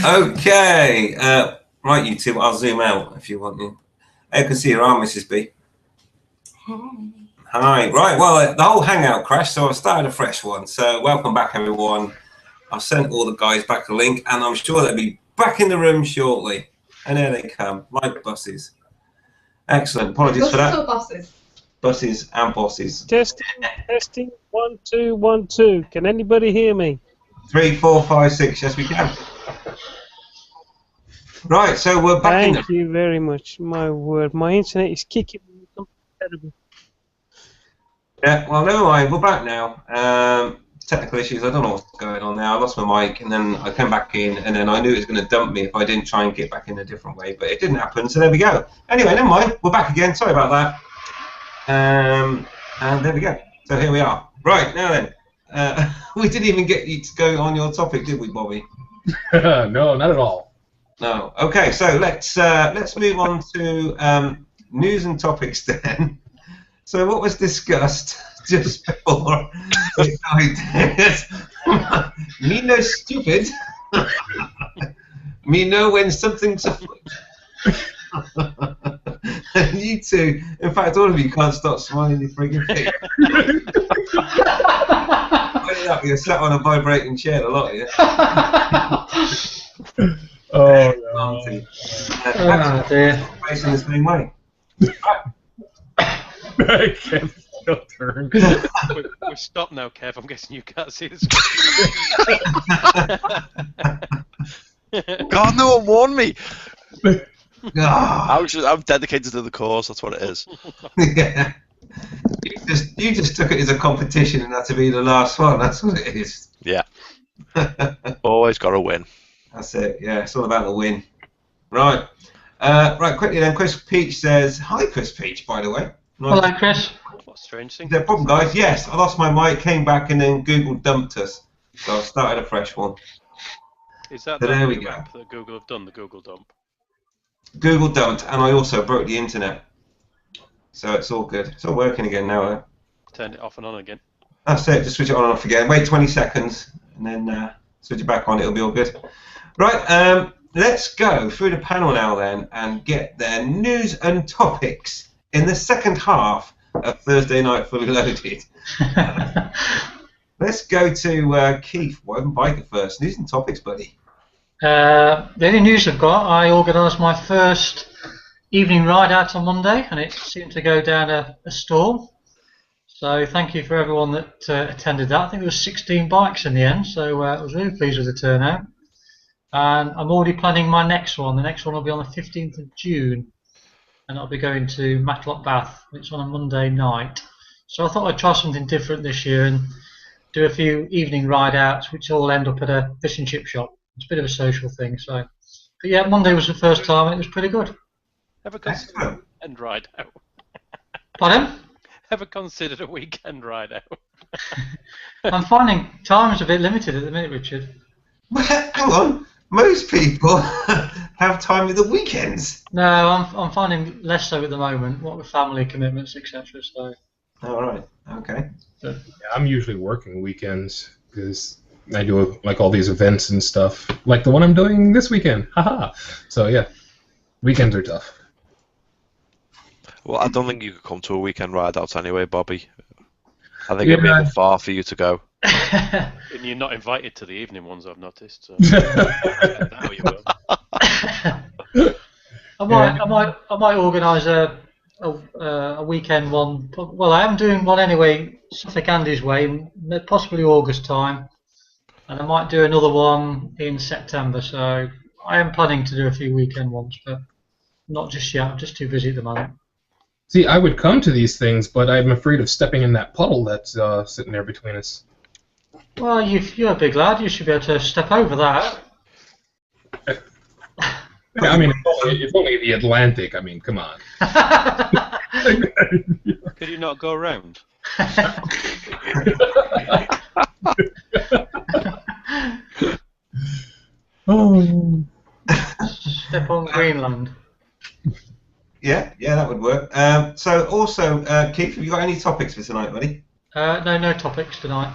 Okay. Right, you two. I'll zoom out if you want. I can see your arm, Mrs. B. Hi. Right. Well, the whole hangout crashed, so I've started a fresh one. So welcome back, everyone. I've sent all the guys back the link, and I'm sure they'll be back in the room shortly. And there they come, like buses. Excellent. Apologies for that. Buses. Buses and bosses. Testing. 1 2 1 2. Can anybody hear me? 3 4 5 6. Yes, we can. Right. So we're back. Thank you very much. My word, my internet is kicking me. Terrible. Yeah. Well, never mind. We're back now. Technical issues. I don't know what's going on now. I lost my mic, and then I came back in, and then I knew it was going to dump me if I didn't try and get back in a different way, but it didn't happen. So there we go. Anyway, never mind. We're back again. Sorry about that. And there we go. So here we are. Right now then, we didn't even get you to go on your topic, did we, Bobby? No, not at all. No. Okay. So let's move on to news and topics then. So what was discussed just before we started? Me no stupid. Me know when something's afoot. You two, in fact, all of you can't stop smiling your frigging face. You're sat on a vibrating chair, a lot of you. Oh, no. Dear. Facing the same way. Your turn. We've stopped now, Kev. I'm guessing you can't see the screen. God, no one warned me. Oh. I'm dedicated to the cause. That's what it is. Yeah. You just took it as a competition and had to be the last one. That's what it is. Yeah. Always got to win. That's it. Yeah, it's all about the win. Right. Right. Quickly then. Chris Peach says, "Hi, Chris Peach. By the way." Nice. Hello, Chris. What a strange thing. No problem, guys. Yes, I lost my mic, came back, and then Google dumped us. So I started a fresh one. Is that So the there we new go. app that Google have done, the Google dump? Google dumped, and I also broke the internet. So it's all good. It's all working again now, though. Turn it off and on again. That's it. Just switch it on and off again. Wait 20 seconds, and then switch it back on. It'll be all good. Right. Let's go through the panel now then, and get their news and topics in the second half of Thursday Night Fully Loaded. Let's go to Keith, Biker first. News and topics, buddy. The only news I've got, I organised my first evening ride out on Monday, and it seemed to go down a storm. So thank you for everyone that attended that. I think there was 16 bikes in the end, so I was really pleased with the turnout. And I'm already planning my next one. The next one will be on the 15th of June, and I'll be going to Matlock Bath. It's on a Monday night. So I thought I'd try something different this year and do a few evening ride outs, which all end up at a fish and chip shop. It's a bit of a social thing. So, but yeah, Monday was the first time, and it was pretty good. Ever considered a weekend ride out? Pardon? Ever considered a weekend ride out? I'm finding time is a bit limited at the minute, Richard. Well, hang on. Most people have time in the weekends. No, I'm finding less so at the moment. What with family commitments, etc. So. All right. Okay. Yeah, I'm usually working weekends because I do like all these events and stuff, like the one I'm doing this weekend. Haha. So yeah, weekends are tough. Well, I don't think you could come to a weekend ride out anyway, Bobby. I think it'd be a bit far for you to go. And you're not invited to the evening ones, I've noticed. So. Now you will. I might organise a weekend one. Well, I am doing one anyway, Suffolk Andy's way, possibly August time, and I might do another one in September. So I am planning to do a few weekend ones, but not just yet. I'm just too busy at the moment. See, I would come to these things, but I'm afraid of stepping in that puddle that's sitting there between us. Well, you're a big lad. You should be able to step over that. I mean, it's only the Atlantic. I mean, come on. Could you not go around? Oh. Step on Greenland. Yeah, that would work. So also, Keith, have you got any topics for tonight, buddy? No topics tonight.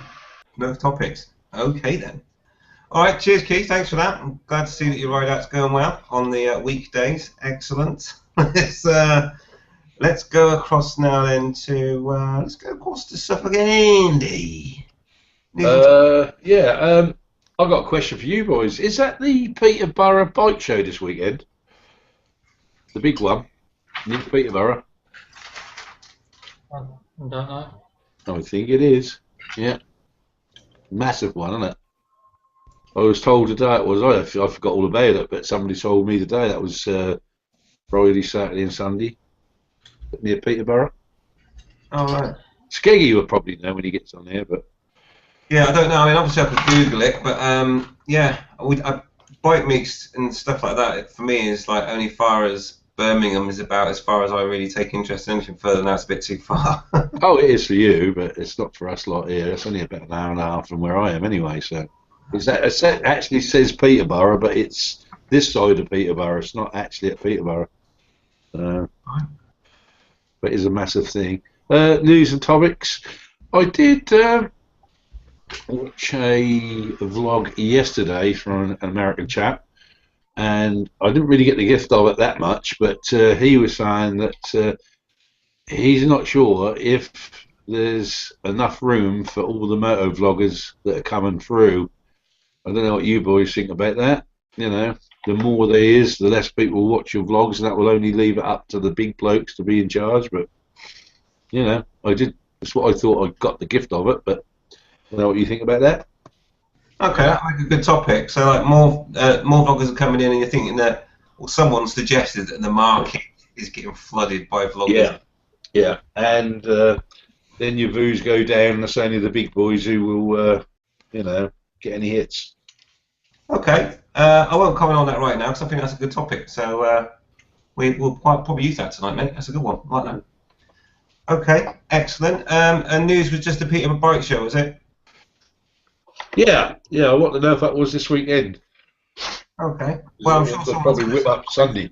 No topics. Okay then. All right, cheers, Keith. Thanks for that. I'm glad to see that your ride out's going well on the weekdays. Excellent. Let's go across now then to let's go across to Suffolk Andy. Yeah. I've got a question for you boys. Is that the Peterborough bike show this weekend? The big one, in Peterborough. I don't know. I think it is. Yeah. Massive one, isn't it? I was told today it was. I forgot all about it, but somebody told me today that was Friday, Saturday, and Sunday near Peterborough. All right. Skeggy will probably know when he gets on there, but Yeah, I don't know. I mean, obviously I could Google it, but yeah, bike meets and stuff like that for me is like only far as Birmingham is about as far as I really take interest in. Anything further than that's a bit too far. oh, it is for you, but it's not for us lot here. It's only about an hour and a half from where I am anyway. So it actually says Peterborough, but it's this side of Peterborough. It's not actually at Peterborough. But it's a massive thing. News and topics. I did watch a vlog yesterday from an American chap, and I didn't really get the gift of it that much, but he was saying that he's not sure if there's enough room for all the moto vloggers that are coming through. I don't know what you boys think about that. You know, the more there is, the less people watch your vlogs, and that will only leave it up to the big blokes to be in charge. But you know, that's what I thought. I got the gift of it, but I don't know what you think about that. Okay, that's like a good topic. So like more vloggers are coming in, and you're thinking that, well, someone suggested that the market is getting flooded by vloggers. Yeah, and then your views go down, and it's only the big boys who will, you know, get any hits. Okay, I won't comment on that right now because I think that's a good topic. So we'll probably use that tonight, mate. That's a good one. I like that. Okay, excellent. And news was just the Peterborough bike show, was it? Yeah. I want to know if that was this weekend. Okay. Well, I'm sure they'll probably whip up Sunday.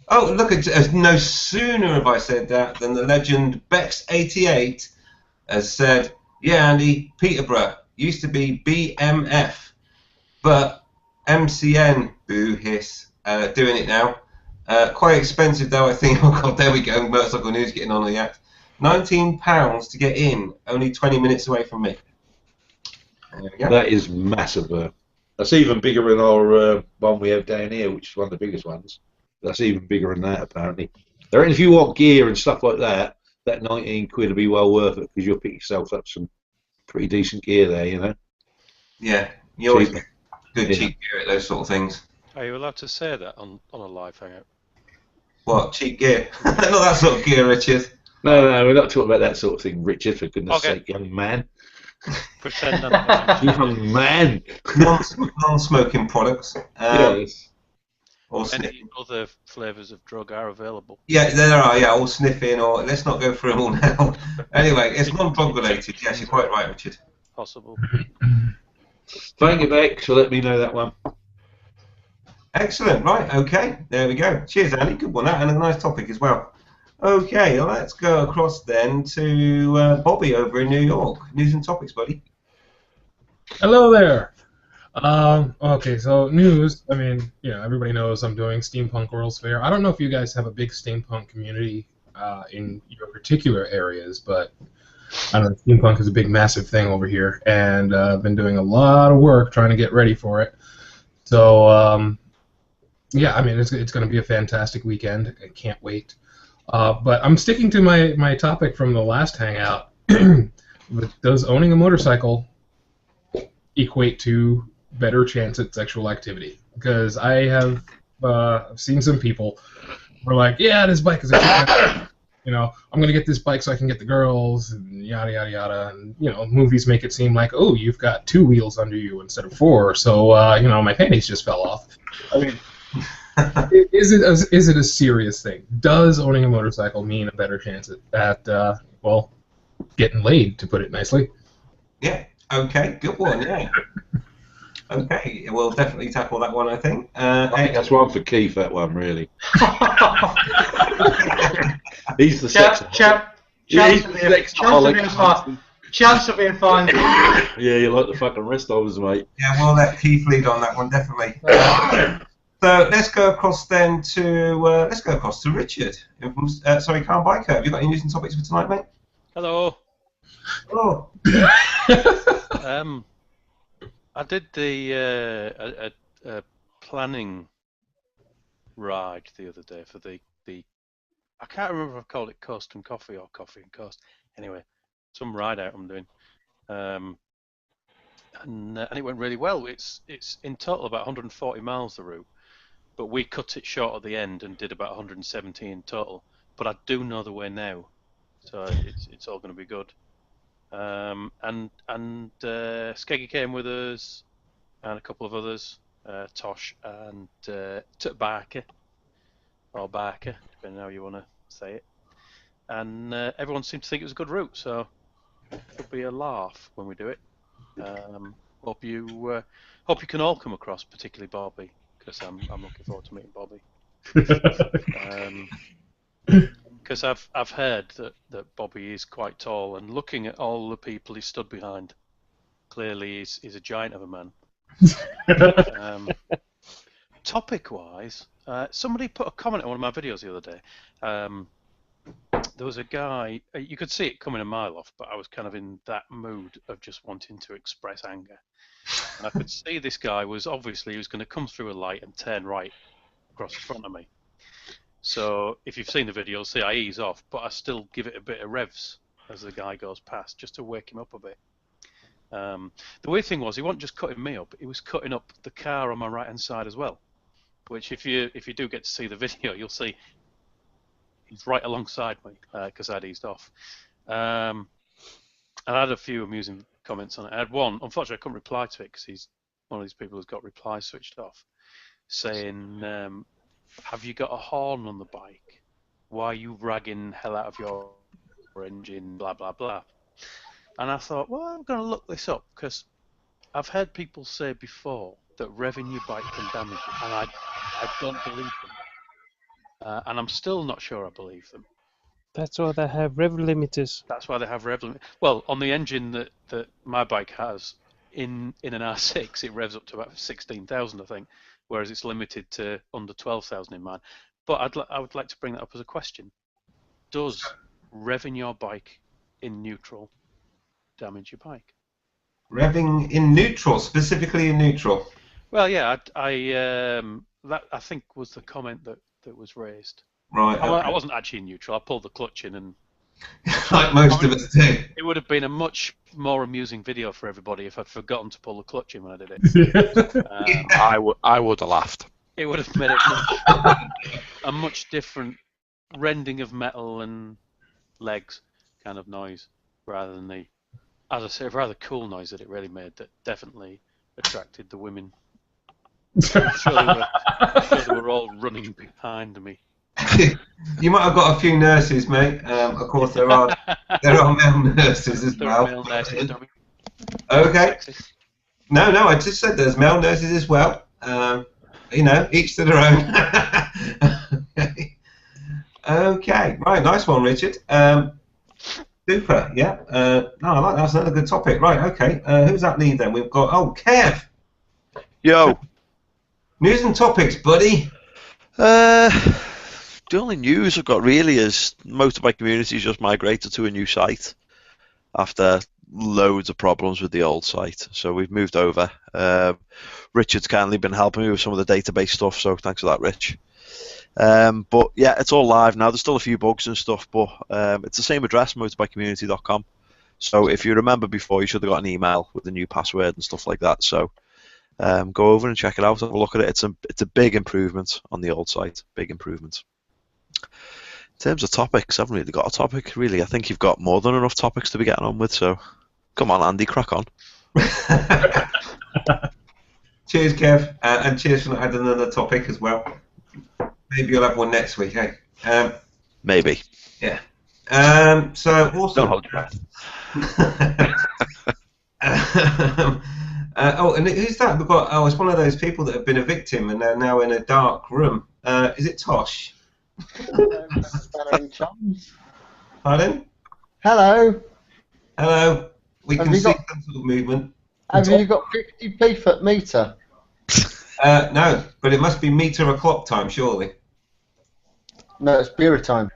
Oh, look! No sooner have I said that than the legend Bex88 has said, "Yeah, Andy, Peterborough used to be BMF, but MCN, boo hiss, doing it now. Quite expensive though, I think." Oh God, there we go. Motorcycle News getting on the act. £19 to get in, only 20 minutes away from me. There we go. That is massive. That's even bigger than our one we have down here, which is one of the biggest ones. That's even bigger than that, apparently. I reckon if you want gear and stuff like that, that 19 quid will be well worth it because you'll pick yourself up some pretty decent gear there, you know. Yeah, you always get good cheap gear at those sort of things. Are you allowed to say that on a live hangout? What, cheap gear? Not that sort of gear, Richard. No, we're not talking about that sort of thing, Richard, for goodness sake, young man. Pretend I'm young man. Non-smoking products. Yes. Or any other flavours of drug are available. Yeah, there are, yeah, or sniffing, or let's not go through them all now. Anyway, it's non-drug related. Yes, you're quite right, Richard. Possible. Thank you, Beck, for letting me know that one. Excellent, right, okay, there we go. Cheers, Andy, good one, and a nice topic as well. Okay, well, let's go across then to Bobby over in New York. News and topics, buddy. Hello there. Okay, so news. I mean, everybody knows I'm doing Steampunk World's Fair. I don't know if you guys have a big steampunk community in your particular areas, but I don't know. Steampunk is a big, massive thing over here, and I've been doing a lot of work trying to get ready for it. So, yeah, I mean, it's going to be a fantastic weekend. I can't wait. But I'm sticking to my topic from the last hangout. Does owning a motorcycle equate to better chance at sexual activity? Because I have seen some people who are like, yeah, this bike is a chance. I'm going to get this bike so I can get the girls, and yada, yada, yada. And, movies make it seem like, oh, you've got 2 wheels under you instead of 4, so, my panties just fell off. I mean, is it a serious thing? Does owning a motorcycle mean a better chance at well, getting laid, to put it nicely? Yeah, okay, good one, yeah. Okay, we'll definitely tackle that one, I think. I think that's one for Keith, that one, really. He's the sex. Chap's Chance of being fine. Yeah, you like the fucking rest of us, mate. Yeah, we'll let Keith lead on that one, definitely. So let's go across then to Richard. Sorry, Carl Biker. Have you got any news and topics for tonight, mate? Hello. Oh. I did the planning ride the other day for the I can't remember if I've called it Coast and Coffee or Coffee and Coast. Anyway, some ride out I'm doing, and it went really well. It's in total about 140 miles the route, but we cut it short at the end and did about 170 in total. But I do know the way now, so it's all going to be good. And Skeggy came with us, and a couple of others, Tosh and Barker, or Barker, depending on how you want to say it. And everyone seemed to think it was a good route, so it'll be a laugh when we do it. Hope you can all come across, particularly Bobby, because I'm looking forward to meeting Bobby. Because I've heard that Bobby is quite tall, and looking at all the people he stood behind, clearly he's a giant of a man. Topic-wise, somebody put a comment on one of my videos the other day. There was a guy, you could see it coming a mile off, but I was kind of in that mood of just wanting to express anger. And I could see this guy was going to come through a light and turn right across the front of me. So if you've seen the video, you'll see I ease off, but I still give it a bit of revs as the guy goes past, just to wake him up a bit. The weird thing was, he wasn't just cutting me up, he was cutting up the car on my right-hand side as well. Which, if you do get to see the video, you'll see he's right alongside me, because I'd eased off. And I had a few amusing comments on it. I had one, unfortunately I couldn't reply to it because he's one of these people who's got replies switched off, saying, have you got a horn on the bike? Why are you ragging hell out of your engine, blah, blah, blah. And I thought, well, I'm going to look this up, because I've heard people say before that revving your bike can damage it, and I don't believe them. And I'm still not sure I believe them. That's why they have rev limiters. That's why they have rev limit. Well, on the engine that my bike has, in an R6, it revs up to about 16,000, I think, whereas it's limited to under 12,000 in mine. But I would like to bring that up as a question. Does revving your bike in neutral damage your bike? Revving in neutral, specifically in neutral. Well, yeah, that I think was the comment that was raised. Right. Okay. I wasn't actually in neutral. I pulled the clutch in, and like most of us do. it would have been a much more amusing video for everybody if I'd forgotten to pull the clutch in when I did it. I would have laughed. It would have made a much different rending of metal and legs kind of noise, rather than the, as I say, rather cool noise that it really made, that definitely attracted the women. I'm sure they were all running behind me. You might have got a few nurses, mate. Of course, there are male nurses as well. Male nurses, okay. No, I just said there's male nurses as well. Each to their own. Okay, right, nice one, Richard. Super, yeah. No, I like that. That's another good topic. Right, okay. Who's that lead then? We've got Kev. Yo. News and topics, buddy. The only news I've got really is Motorbike Community's just migrated to a new site after loads of problems with the old site. So we've moved over. Richard's kindly been helping me with some of the database stuff, so thanks for that, Rich. But yeah, it's all live now. There's still a few bugs and stuff, but it's the same address, motorbikecommunity.com. So if you remember before, you should have got an email with the new password and stuff like that. So go over and check it out. Have a look at it. It's a big improvement on the old site. Big improvement. In terms of topics, I haven't really got a topic, really. I think you've got more than enough topics to be getting on with, so come on, Andy, crack on. Cheers, Kev, and cheers for not adding another topic as well. Maybe you'll have one next week, eh? Maybe. Yeah. So also. Don't hold your breath. And who's that? We've got. It's one of those people that have been a victim and they're now in a dark room. Is it Tosh? Hello, John. Pardon? Hello. Hello. We Have can you see got- some sort of movement. Have you got 50p foot meter? No, but it must be meter o'clock time, surely. No, it's beer time.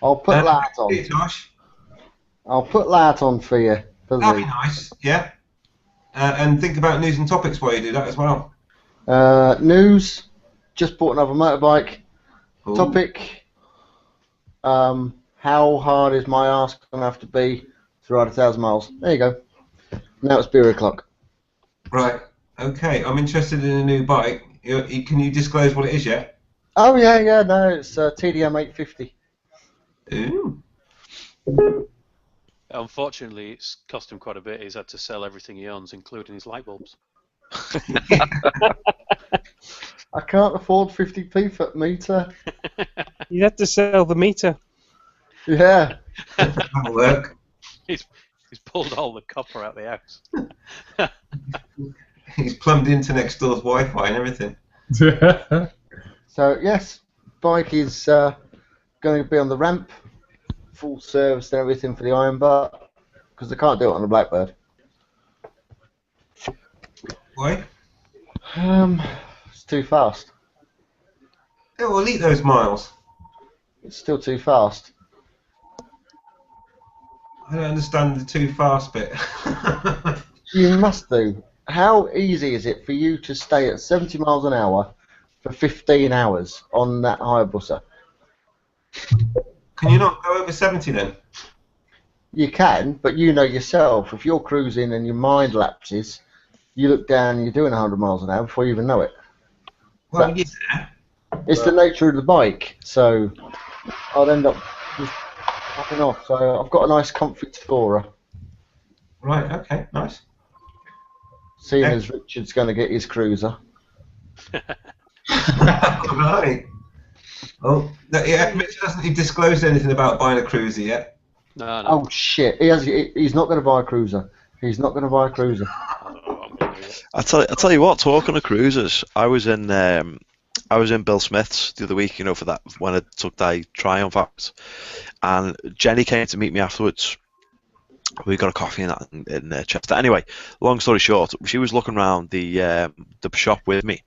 I'll put that on. Hey, Josh. I'll put that on for you. That'd be nice, yeah. And think about news and topics while you do that as well. News. Just bought another motorbike. Ooh. Topic. How hard is my ass going to have to be to ride 1,000 miles? There you go. Now it's beer o'clock. Right, okay. I'm interested in a new bike. Can you disclose what it is yet? Oh, yeah, no, it's TDM 850. Ooh. Unfortunately, it's cost him quite a bit. He's had to sell everything he owns, including his light bulbs. I can't afford 50p foot meter. You have to sell the meter. Yeah. That'll work. He's pulled all the copper out the house. He's plumbed into next door's Wi-Fi and everything. So, yes, bike is going to be on the ramp. Full service and everything for the iron bar. Because they can't do it on the Blackbird. Why? It's too fast. Yeah, we'll eat those miles. It's still too fast. I don't understand the too fast bit. You must do. How easy is it for you to stay at 70 miles an hour for 15 hours on that Hayabusa? Can you not go over 70 then? You can, but you know yourself, if you're cruising and your mind lapses, you look down and you're doing 100 miles an hour before you even know it. Well, That's- yeah. It's the nature of the bike, so I'd end up just popping off. So I've got a nice comfy Tourer, Right, okay, nice. seeing Yeah. as Richard's going to get his cruiser. Right. Oh, no, yeah, Mitch hasn't disclosed anything about buying a cruiser yet. No. Oh shit! He's not going to buy a cruiser. He's not going to buy a cruiser. I'm gonna do it. I tell you what. Talking of cruisers, I was in Bill Smith's the other week. You know, for that when I took that Triumph out, and Jenny came to meet me afterwards. We got a coffee in Chester. Anyway, long story short, she was looking around the shop with me.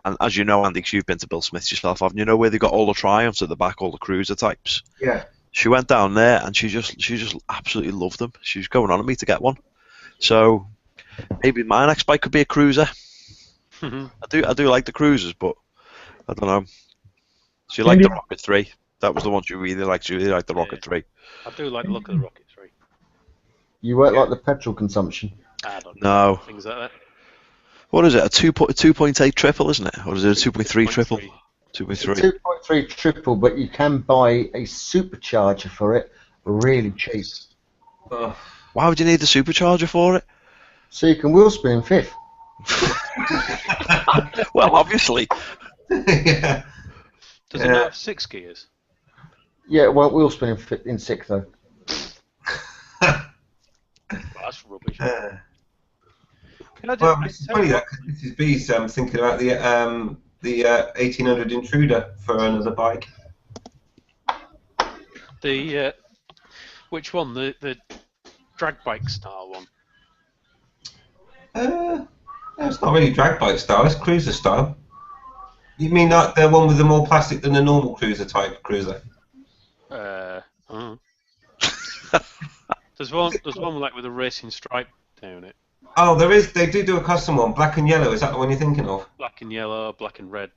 And as you know, Andy, 'cause you've been to Bill Smith's yourself, haven't you? Know where they got all the Triumphs at the back, all the cruiser types. Yeah. She went down there and she just absolutely loved them. She was going on at me to get one. So maybe my next bike could be a cruiser. I do like the cruisers, but I don't know. She liked the Rocket 3. That was the one she really liked. She really liked the Rocket 3. I do like the look of the Rocket 3. You won't like the petrol consumption. I don't No. know. Things like that. What is it? A 2.8 triple, isn't it? Or is it a 2.3 triple? 2.3. 2.3 triple, but you can buy a supercharger for it really cheap. Oh. Why would you need the supercharger for it? So you can wheel spin in fifth. Well, obviously. Yeah. Does it not have 6 gears? Yeah, it won't wheel spin in sixth though. Well, that's rubbish. Can I Well, I it's tell funny you that because Mrs. B's thinking about the 1800 Intruder for another bike. the which one? The drag bike style one. It's not really drag bike style. It's cruiser style. You mean that the one with the more plastic than the normal cruiser type cruiser? There's one like with a racing stripe down it. Oh, there is. They do a custom one, black and yellow. Is that the one you're thinking of? Black and yellow, black and red.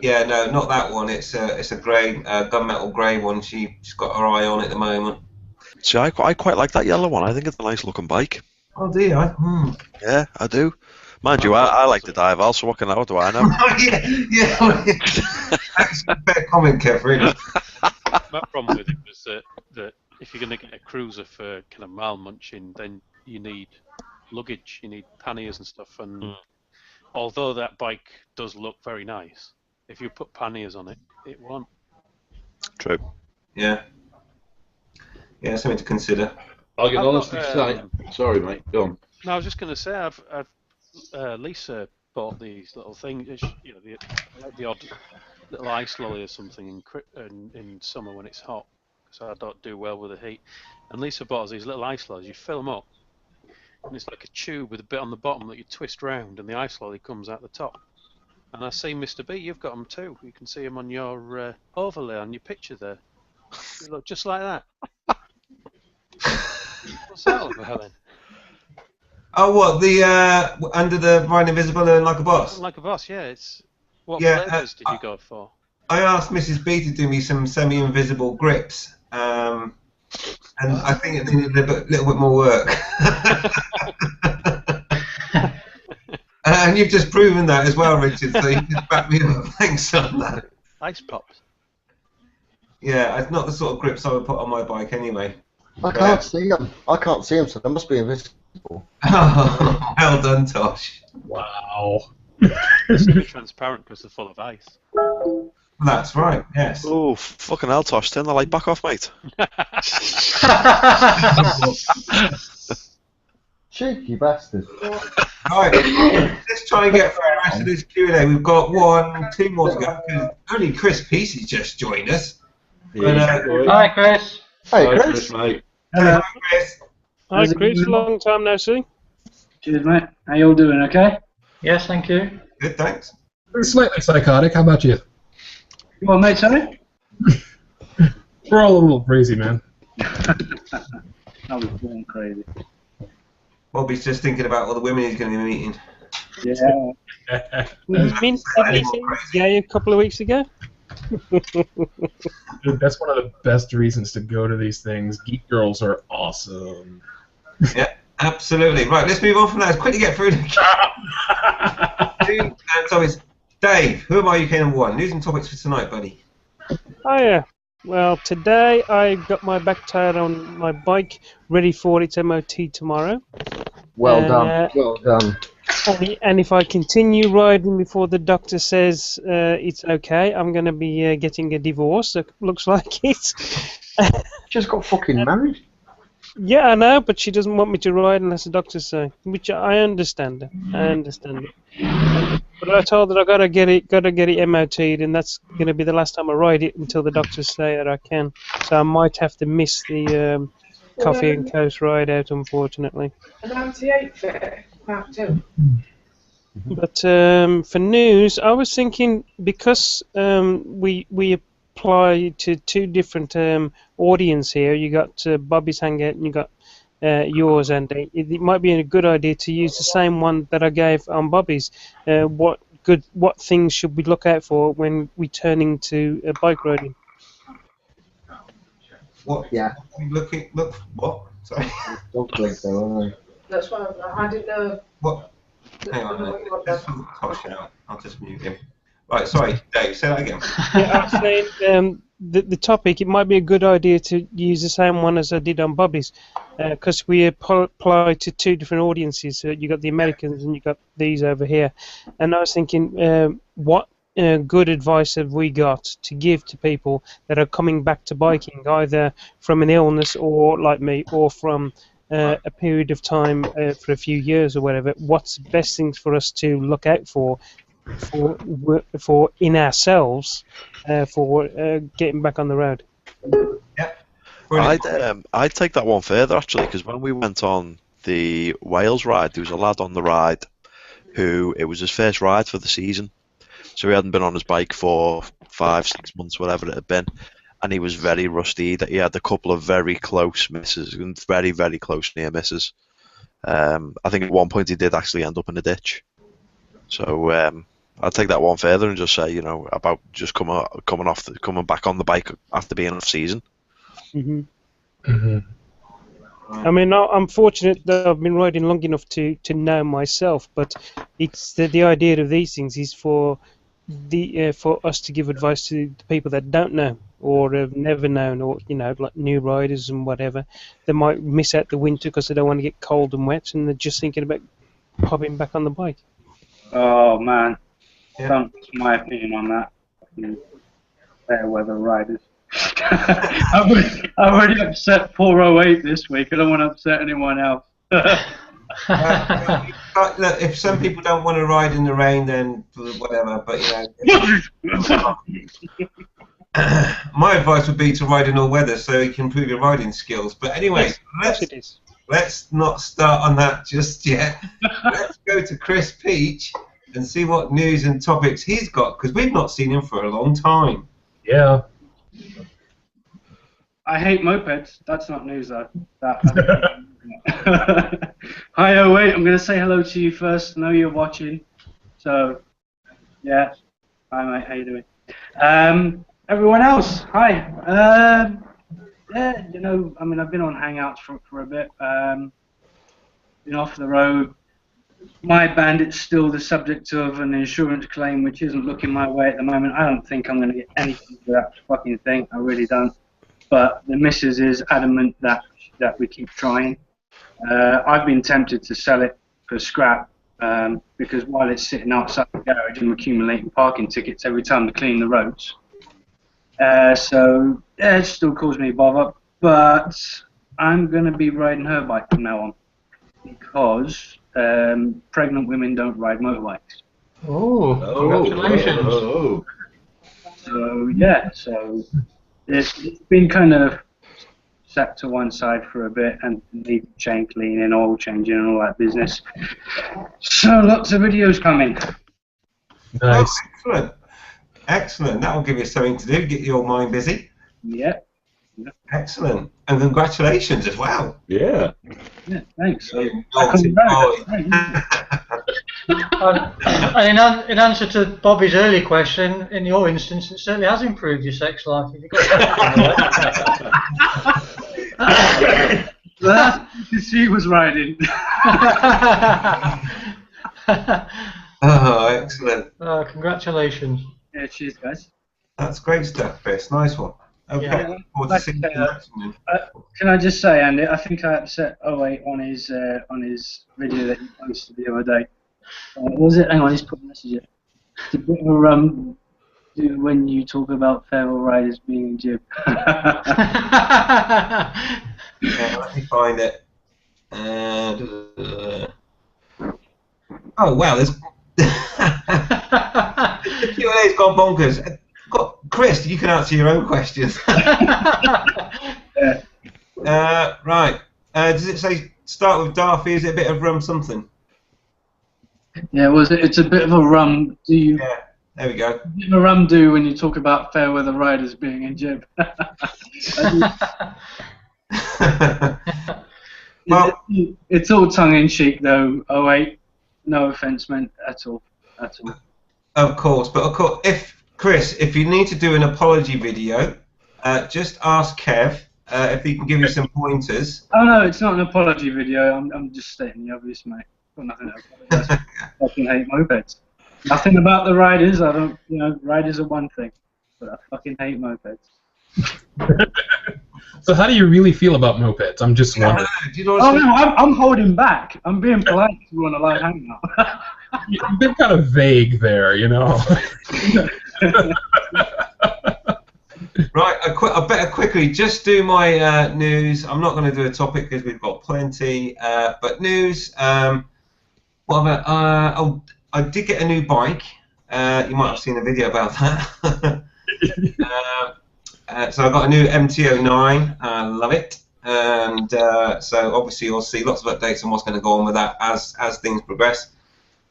Yeah, no, not that one. It's a grey, gunmetal grey one. She's got her eye on at the moment. See, I quite like that yellow one. I think it's a nice looking bike. Oh dear. Yeah, I do. Mind you, I like to dive also. What do I know? yeah. That's a fair comment, Kev. Really. My problem with it was that if you're going to get a cruiser for kind of mile munching, then you need luggage, you need panniers and stuff. And although that bike does look very nice, if you put panniers on it, it won't. True. Yeah. Yeah, something to consider. I can I've honestly got, say, sorry, mate, go on. No, I was just going to say, I've Lisa bought these little things, you know, the odd little ice lolly or something in summer when it's hot. so I don't do well with the heat. And Lisa bought us these little ice lollies. You fill them up, and it's like a tube with a bit on the bottom that you twist round, and the ice lolly comes out the top. And I see, Mr. B, you've got them too. You can see them on your overlay on your picture there. They look just like that. What's that all about then? Oh, what, the under the Ride Invisible and Like a Boss? Like a Boss, yeah. It's what Yeah, flavours did you go for? I asked Mrs. B to do me some semi-invisible grips, and I think it needed a little bit more work. And you've just proven that as well, Richard, so you just back me up. Thanks on that. Ice pops. Yeah, it's not the sort of grips I would put on my bike anyway. I can't see them. I can't see them, so they must be invisible. Oh, well done, Tosh. Wow. Semi-transparent because they're full of ice. That's right, yes. Oh, fucking hell, Tosh, turn the light back off, mate. Cheeky bastard. Right, let's try and get through the rest of this Q&A. We've got 2 more to go, because only Chris Peacey's just joined us. Hi, Chris. Hey, Hi, Chris. mate. Hello, Chris. Hi, Chris. Long time no see. Cheers, mate. How you all doing? Okay. Yes, thank you. Good, thanks. Slightly psychotic. How about you? You all, mate, sorry? We're all a little crazy, man. I was born crazy. Bobby's just thinking about all the women he's going to be meeting. Yeah. He's been gay a couple of weeks ago. Dude, that's one of the best reasons to go to these things. Geek girls are awesome. Yeah, absolutely. Right, let's move on from that. Let's quickly get through the and so it's Dave, who am I UK number 1? News and topics for tonight, buddy. Oh yeah. Well, today I got my back tire on my bike ready for its MOT tomorrow. Well done. Well done. And if I continue riding before the doctor says it's okay, I'm going to be getting a divorce. It looks like it. Just got fucking married. Yeah, I know, but she doesn't want me to ride unless the doctor says, which I understand. But I told her I gotta get it MOT'd, and that's going to be the last time I ride it until the doctors say that I can. So I might have to miss the Coffee and Coast ride out, unfortunately. An 98 fit, Mark 2. But for news, I was thinking because we apply to 2 different audience here. You got Bobby's Hangout and you got yours, and it might be a good idea to use the same one that I gave on Bobby's. What things should we look out for when we turning to bike riding? What? Yeah. What? Sorry. That's why I didn't know. What? Hang on. Just sort Tosh out. I'll just mute him. Right, sorry, Dave, say that again. Yeah, I was saying the topic, it might be a good idea to use the same one as I did on Bobby's, because we apply to 2 different audiences. You got the Americans and you got these over here. And I was thinking, what good advice have we got to give to people that are coming back to biking, either from an illness or like me, or from a period of time for a few years or whatever? What's the best things for us to look out for in ourselves for getting back on the road? Yeah. I'd take that one further actually, because when we went on the Wales ride, there was a lad on the ride who it was his first ride for the season, so he hadn't been on his bike for 5-6 months, whatever it had been, and he was very rusty. That he had a couple of very close misses and very, very close near misses. I think at one point he did actually end up in a ditch. So I'd take that one further and just say, about just coming back on the bike after being off season. I mean, I'm fortunate that I've been riding long enough to know myself, but it's the idea of these things is for us to give advice to the people that don't know or have never known, or like new riders and whatever. They might miss out the winter because they don't want to get cold and wet, and they're just thinking about hopping back on the bike. Oh, man. Yeah. That's my opinion on that. Fair weather riders. I've already upset 408 this week. I don't want to upset anyone else. Look, if some people don't want to ride in the rain, then whatever. But my advice would be to ride in all weather so you can improve your riding skills. But anyway, let's not start on that just yet. Let's go to Chris Peach and see what news and topics he's got, because we've not seen him for a long time. Yeah. I hate mopeds. That's not news, though. Hi, oh wait, I'm going to say hello to you first. I know you're watching. So, yeah. Hi, mate. How you doing? Everyone else, hi. Yeah, you know, I mean, I've been on Hangouts for a bit. Been off the road. My bandit's still the subject of an insurance claim, which isn't looking my way at the moment. I don't think I'm going to get anything for that fucking thing. I really don't. But the missus is adamant that we keep trying. I've been tempted to sell it for scrap because while it's sitting outside the garage, I'm accumulating parking tickets every time to clean the roads. So yeah, it still causes me bother. But I'm going to be riding her bike from now on because pregnant women don't ride motorbikes. Oh, congratulations. Oh. So yeah, it's been kind of set to one side for a bit and need chain cleaning, oil changing and all that business. So lots of videos coming. Nice. Oh, excellent. Excellent. That will give you something to do, get your mind busy. Yeah. Excellent. And congratulations as well. Yeah. Yeah, thanks. You And in answer to Bobby's early question, in your instance, it certainly has improved your sex life. If you've got that she was riding. Oh, excellent. Congratulations. Yeah, cheers, guys. That's great stuff, Chris. Nice one. Okay. Yeah. Look forward to seeing you next one. Can I just say, Andy, I think I upset 08 on his video that he posted the other day. What was it? Hang on, he's put a message in. It's a bit of a when you talk about feral riders being in jib. Yeah, let me find it. Oh wow, there's the Q&A's gone bonkers. Chris, you can answer your own questions. Right. Does it say start with Darfy? Is it a bit of rum something? Yeah, it's a bit of a rum. Yeah, there we go. A bit of a rum do when you talk about fair weather riders being in jib. Well, it's all tongue in cheek though. 08, no offence meant at all. Of course, if you need to do an apology video, just ask Kev if he can give you some pointers. Oh no, it's not an apology video. I'm just stating the obvious, mate. Got nothing to apologise. I fucking hate mopeds. Nothing about the riders. I don't. You know, riders are one thing, but I fucking hate mopeds. So how do you really feel about mopeds? I'm just wondering. I'm holding back. I'm being polite to you on a live hangout. You've been kind of vague there, you know. Right, I better quickly just do my news. I'm not going to do a topic because we've got plenty. But news. I did get a new bike. You might have seen a video about that. So I got a new MT-09. I love it. And so obviously you'll see lots of updates on what's going to go on with that as things progress.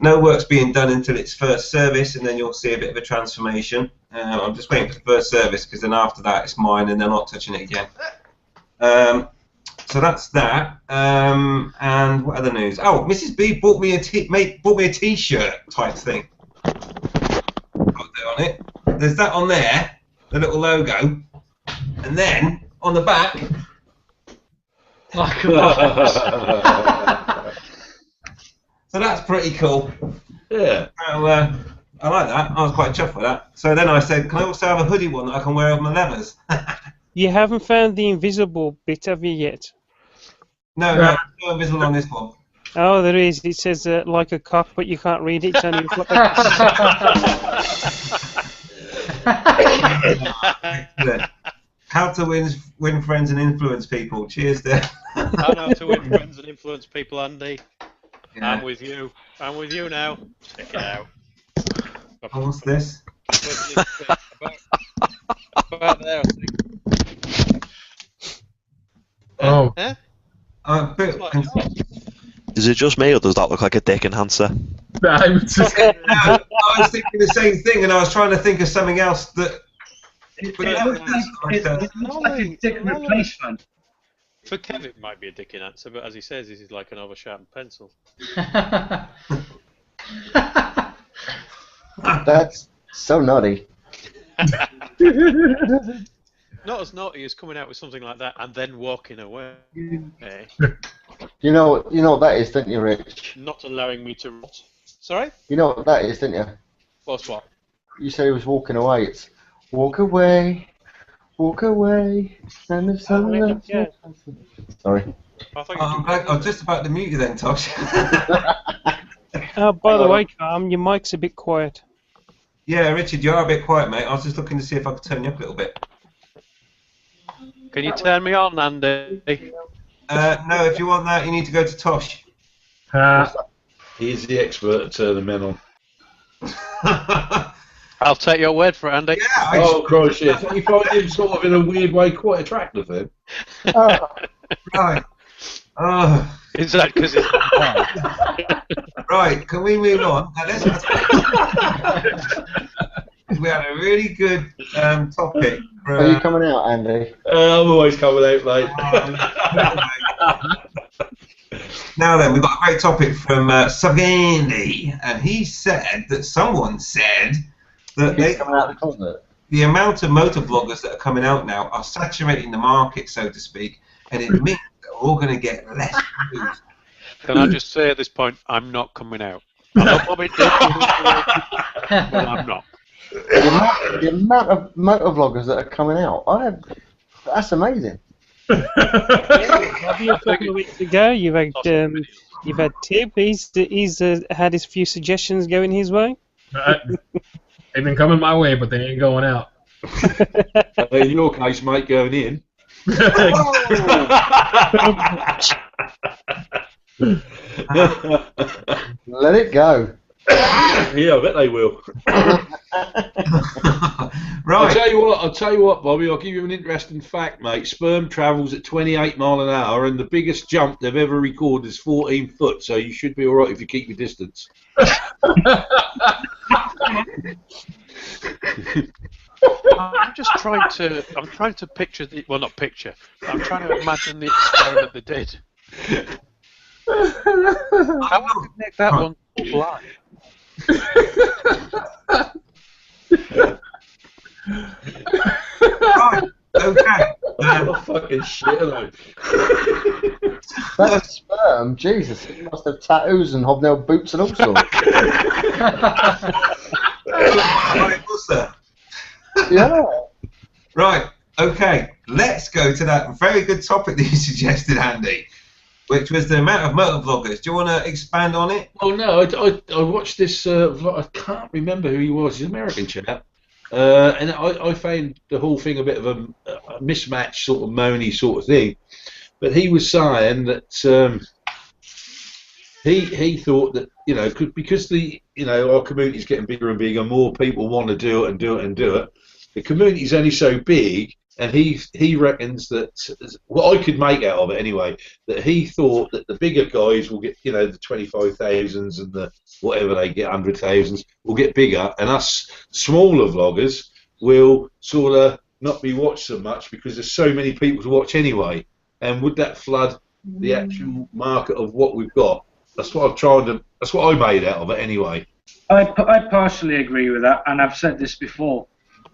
No work's being done until its first service, and then you'll see a bit of a transformation. I'm just waiting for the first service because then after that it's mine, and they're not touching it again. So that's that. And what other news? Oh, Mrs. B bought me a T-shirt type thing. Got that on it. There's that on there, the little logo, and then on the back. So that's pretty cool. Yeah. So, I like that. I was quite chuffed with that. So then I said, can I also have a hoodie one that I can wear over my leathers? You haven't found the invisible bit, have you, yet? No, no invisible on this one. Oh, there is. It says like a cock, but you can't read it. It's only How to win friends and influence people. Cheers there. How to win friends and influence people, Andy. Yeah. I'm with you. I'm with you now. Check it out. Oh, what's this? about there, I think. Oh. Eh? I'm a bit Is it just me, or does that look like a dick enhancer? I was just... I was thinking the same thing, and I was trying to think of something else that. It But looks like a dick replacement. For Kevin, it might be a dick answer, but as he says, this is like an over-sharpened pencil. That's so naughty. Not as naughty as coming out with something like that and then walking away. You know what that is, don't you, Rich? Not allowing me to rot. Sorry? You know what that is, don't you? What's what? You said he was walking away. It's walk away, and if someone else. Sorry. I was just about to mute you then, Tosh. By the way, Carm, your mic's a bit quiet. Yeah, Richard, you are a bit quiet, mate. I was just looking to see if I could turn you up a little bit. Can you turn me on, Andy? No, if you want that, you need to go to Tosh. He's the expert at turning men on. I'll take your word for it, Andy. Yeah, oh, Christ, yeah. You find him sort of in a weird way quite attractive, then? Right. Oh. Is that because it's Right, can we move on? We had a really good topic. Are you coming out, Andy? I'm always coming out late. Now then, we've got a great topic from Savandi, and he said that someone said that the amount of motor bloggers that are coming out now are saturating the market, so to speak, and it means that we're all going to get less views. Can I just say at this point, I'm not coming out. I know Bobby did, but I'm not. The amount of motor vloggers that are coming out, that's amazing. Maybe a couple of weeks ago, you've had Tib. He's had his few suggestions going his way. They've been coming my way, but they ain't going out. In your case, mate, going in. Let it go. Yeah, I bet they will. Right. I'll tell you what, Bobby, I'll give you an interesting fact, mate. Sperm travels at 28 mile an hour, and the biggest jump they've ever recorded is 14 foot, so you should be alright if you keep your distance. I'm trying to picture I'm trying to imagine the experiment they did. How would we make that one live? Right, okay. Fucking shit, though. That sperm, Jesus, it must have tattoos and hobnail boots and all sorts. Yeah. Right, okay. Let's go to that very good topic that you suggested, Andy, which was the amount of motor vloggers. Do you want to expand on it? Oh no, I watched this vlog. I can't remember who he was. He's an American chap, and I found the whole thing a bit of a mismatched sort of moany sort of thing. But he was saying that he thought that because our community's getting bigger and bigger, more people want to do it and do it and do it. The community's only so big. And he reckons that what I could make out of it anyway, that he thought that the bigger guys will get, the 25,000s and the whatever they get, 100,000s, will get bigger, and us smaller vloggers will sort of not be watched so much because there's so many people to watch anyway. And would that flood the actual market of what we've got? That's what that's what I made out of it anyway. I partially agree with that, and I've said this before.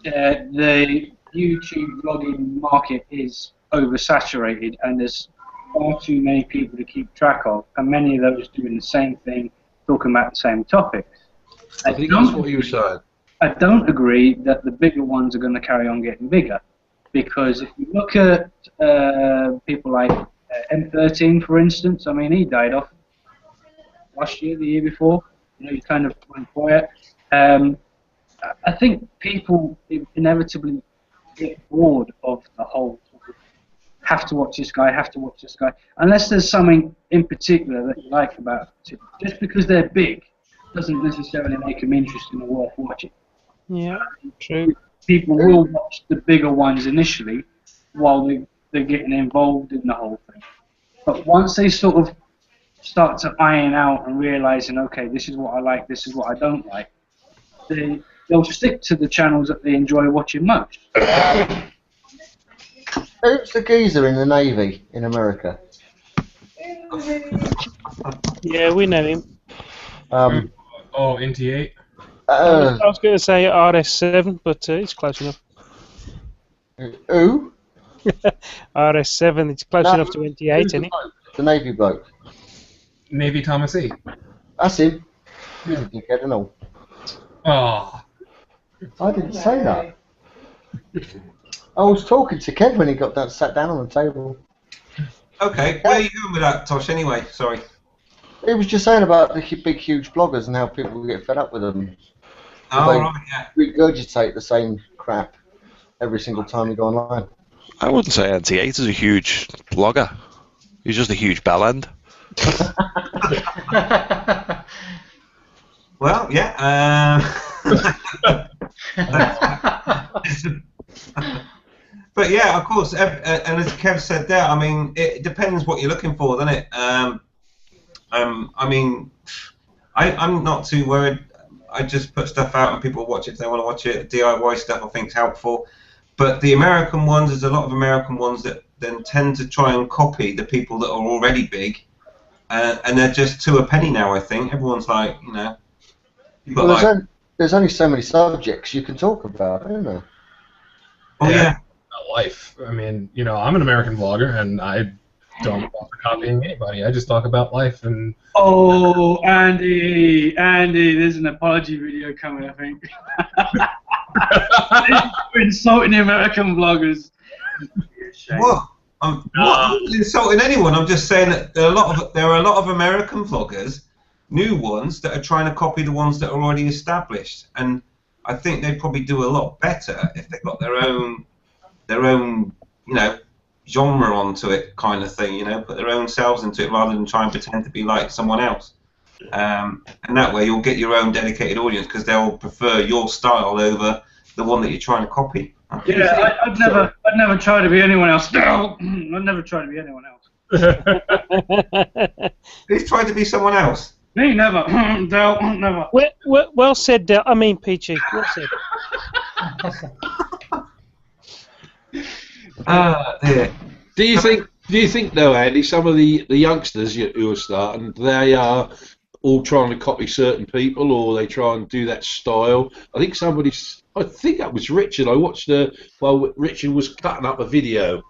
The YouTube vlogging market is oversaturated, and there's far too many people to keep track of, and many of those doing the same thing, talking about the same topics. I think that's what you were saying. I don't agree that the bigger ones are going to carry on getting bigger, because if you look at people like M13, for instance, I mean, he died off last year, the year before. He kind of went quiet. I think people inevitably get bored of the whole have to watch this guy, unless there's something in particular that you like about it. Just because they're big doesn't necessarily make them interesting or worth watching. Yeah, true. people will watch the bigger ones initially while they're getting involved in the whole thing. But once they sort of start to iron out and realizing, okay, this is what I like, this is what I don't like, they'll stick to the channels that they enjoy watching most. Who's the geezer in the Navy in America? Yeah, we know him. Oh, NT8? I was going to say RS7, but it's close enough. Who? RS7, it's close enough to NT8, isn't it? The Navy bloke. Navy Thomas E. That's him. He's a dickhead and all. Oh. I didn't say that. I was talking to Kev when he got that sat down on the table. Okay, where are you going with that, Tosh, anyway? Sorry. He was just saying about the big, huge bloggers and how people get fed up with them. Oh, They right, yeah. regurgitate the same crap every single time you go online. I wouldn't say NT8 is a huge blogger. He's just a huge bellend. Well, yeah. But yeah, of course, and as Kev said there, I mean, it depends what you're looking for, doesn't it? I mean, I'm not too worried. I just put stuff out and people watch it if they want to watch it. DIY stuff I think is helpful. But the American ones, there's a lot of American ones that then tend to try and copy the people that are already big. And they're just to a penny now, I think. Everyone's like, you know. Well, there's only so many subjects you can talk about, isn't there? Oh, yeah. About life. I mean, you know, I'm an American vlogger, and I don't bother copying anybody. I just talk about life and... Oh, Andy, there's an apology video coming, I think. You're insulting the American vloggers. What? I'm not insulting anyone. I'm just saying that there are a lot of American vloggers, new ones, that are trying to copy the ones that are already established, and I think they'd probably do a lot better if they got their own, you know, genre onto it, kind of thing. You know, put their own selves into it rather than try and pretend to be like someone else. And that way you'll get your own dedicated audience because they'll prefer your style over the one that you're trying to copy. Yeah, I'd never try to be anyone else. No, I'd never try to be anyone else. Who's tried to be someone else? Me, never. Del, never. Well said, Del. I mean, Peachy. Well said. Yeah. Do you think though, Andy, some of the youngsters who are starting, they are all trying to copy certain people, or they try and do that style? I think that was Richard. I watched Richard was cutting up a video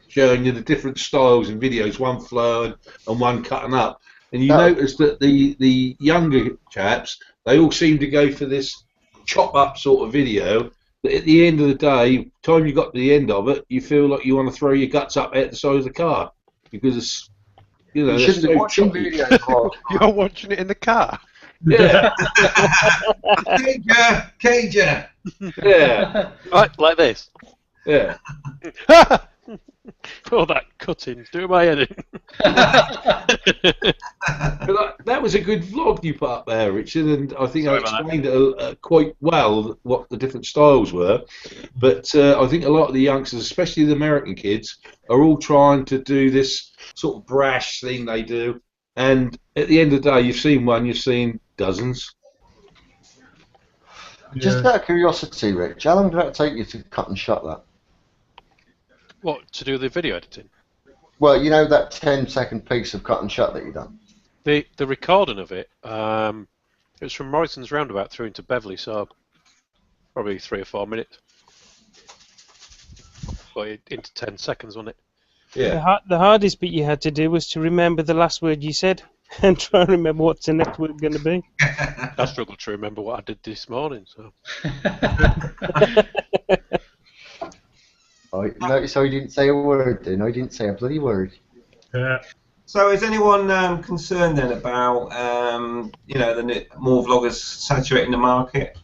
showing you the different styles in videos, one flowing and one cutting up. And you notice that the younger chaps, they all seem to go for this chop up sort of video. That at the end of the day, time you got to the end of it, you feel like you want to throw your guts up at the side of the car because it's, you know, you should be watching videos. You're watching it in the car. Yeah. Cager. Yeah. Right, like this. Yeah. All that cutting, do my editing. But that was a good vlog you put up there, Richard, and I think I explained it quite well what the different styles were. But I think a lot of the youngsters, especially the American kids, are all trying to do this sort of brash thing they do. And at the end of the day, you've seen one, you've seen dozens. Just out of curiosity, Rich, how long did that take you to cut and shot that? What, to do the video editing? Well, you know that 10-second piece of cut and shot that you done? The recording of it, it was from Morrison's Roundabout through into Beverley, so probably 3 or 4 minutes. Well, into 10 seconds, wasn't it? Yeah. The hardest bit you had to do was to remember the last word you said and try and remember what's the next word going to be. I struggled to remember what I did this morning, so... Oh, notice how he didn't say a word then. I didn't say a bloody word. Yeah. So is anyone concerned then about you know, the more vloggers saturating the market?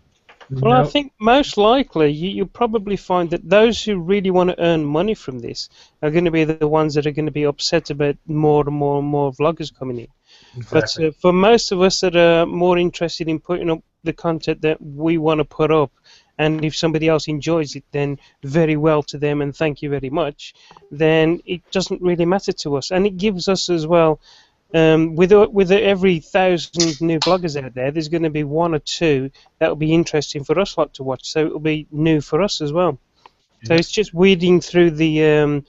Well, I think most likely you'll probably find that those who really want to earn money from this are going to be the ones that are going to be upset about more and more and more vloggers coming in. Exactly. But for most of us that are more interested in putting up the content that we want to put up and if somebody else enjoys it, then very well to them, and thank you very much. Then it doesn't really matter to us, and it gives us as well. With every 1,000 new bloggers out there, there's going to be 1 or 2 that will be interesting for us lot to watch. So it will be new for us as well. So it's just weeding through the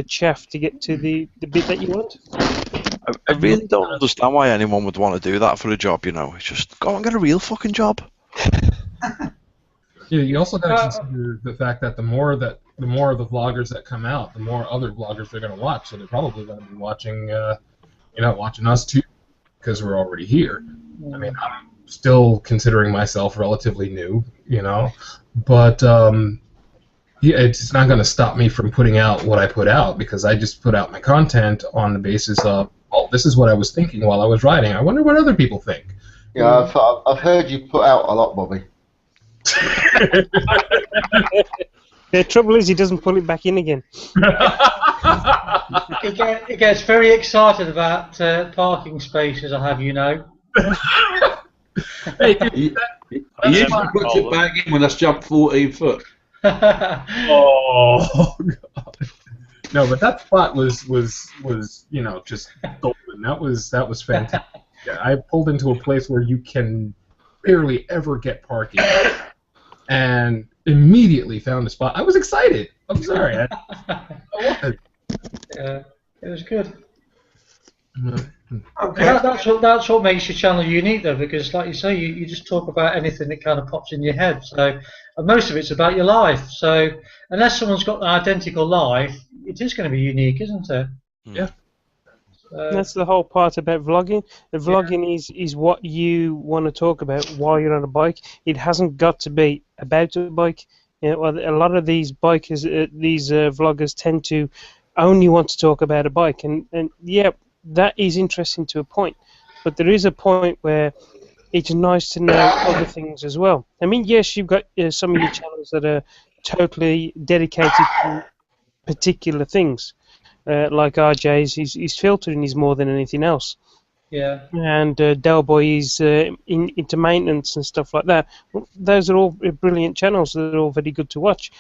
chaff to get to the bit that you want. I really don't understand why anyone would want to do that for a job. It's just go and get a real fucking job. Yeah, you also got to consider the fact that the more of the vloggers that come out, the more other vloggers they're going to watch. So they're probably going to be watching, watching us too, because we're already here. I mean, I'm still considering myself relatively new, but yeah, it's not going to stop me from putting out what I put out, because I just put out my content on the basis of, oh, this is what I was thinking while I was writing. I wonder what other people think. Yeah, I've heard you put out a lot, Bobby. The trouble is he doesn't pull it back in again. He gets very excited about parking spaces, I have you know. He usually puts it back in when that's jumped 14 foot. Oh God! No, but that spot was just golden. That was fantastic. Yeah, I pulled into a place where you can barely ever get parking, and immediately found a spot. I was excited. I'm sorry. I was. Yeah, it was good. Okay. That's what makes your channel unique, though, because, like you say, you just talk about anything that kind of pops in your head. So, and most of it's about your life. So, unless someone's got an identical life, it is going to be unique, isn't it? Yeah. That's the whole part about vlogging. The vlogging is what you want to talk about while you're on a bike. It hasn't got to be about a bike. A lot of these bikers, vloggers tend to only want to talk about a bike, and yeah, that is interesting to a point. But there is a point where it's nice to know other things as well. I mean, yes, you've got some of your channels that are totally dedicated to particular things. Like RJ's, he's filtering is more than anything else. Yeah. And Delboy is into maintenance and stuff like that. Well, those are all brilliant channels. They're all very good to watch.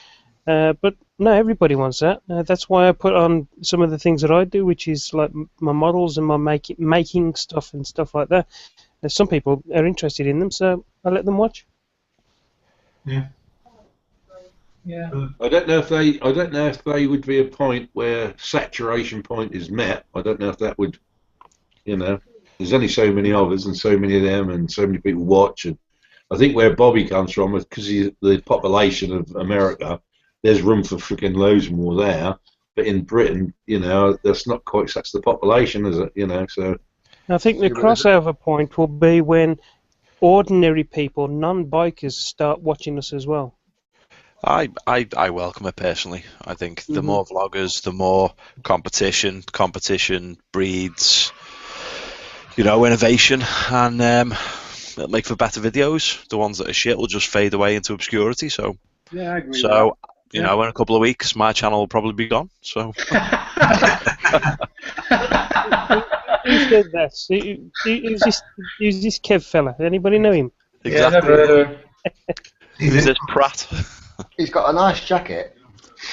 But no, everybody wants that. That's why I put on some of the things that I do, which is like my models and my making stuff and stuff like that. Some people are interested in them, so I let them watch. Yeah. Yeah. I don't know if they would be a point where saturation point is met. I don't know if that would, there's only so many of us and so many of them and so many people watch. And I think where Bobby comes from is because the population of America, there's room for freaking loads more there. But in Britain, that's not quite such the population, is it? So I think the crossover point will be when ordinary people, non-bikers, start watching us as well. I welcome it personally. I think the more vloggers, the more competition. Competition breeds, innovation, and it'll make for better videos. The ones that are shit will just fade away into obscurity. So, yeah, I agree. So, in a couple of weeks, my channel will probably be gone. So. Who said that? Who's this Kev fella? Anybody know him? Exactly. Yeah, never heard of him. Who's this Pratt? He's got a nice jacket.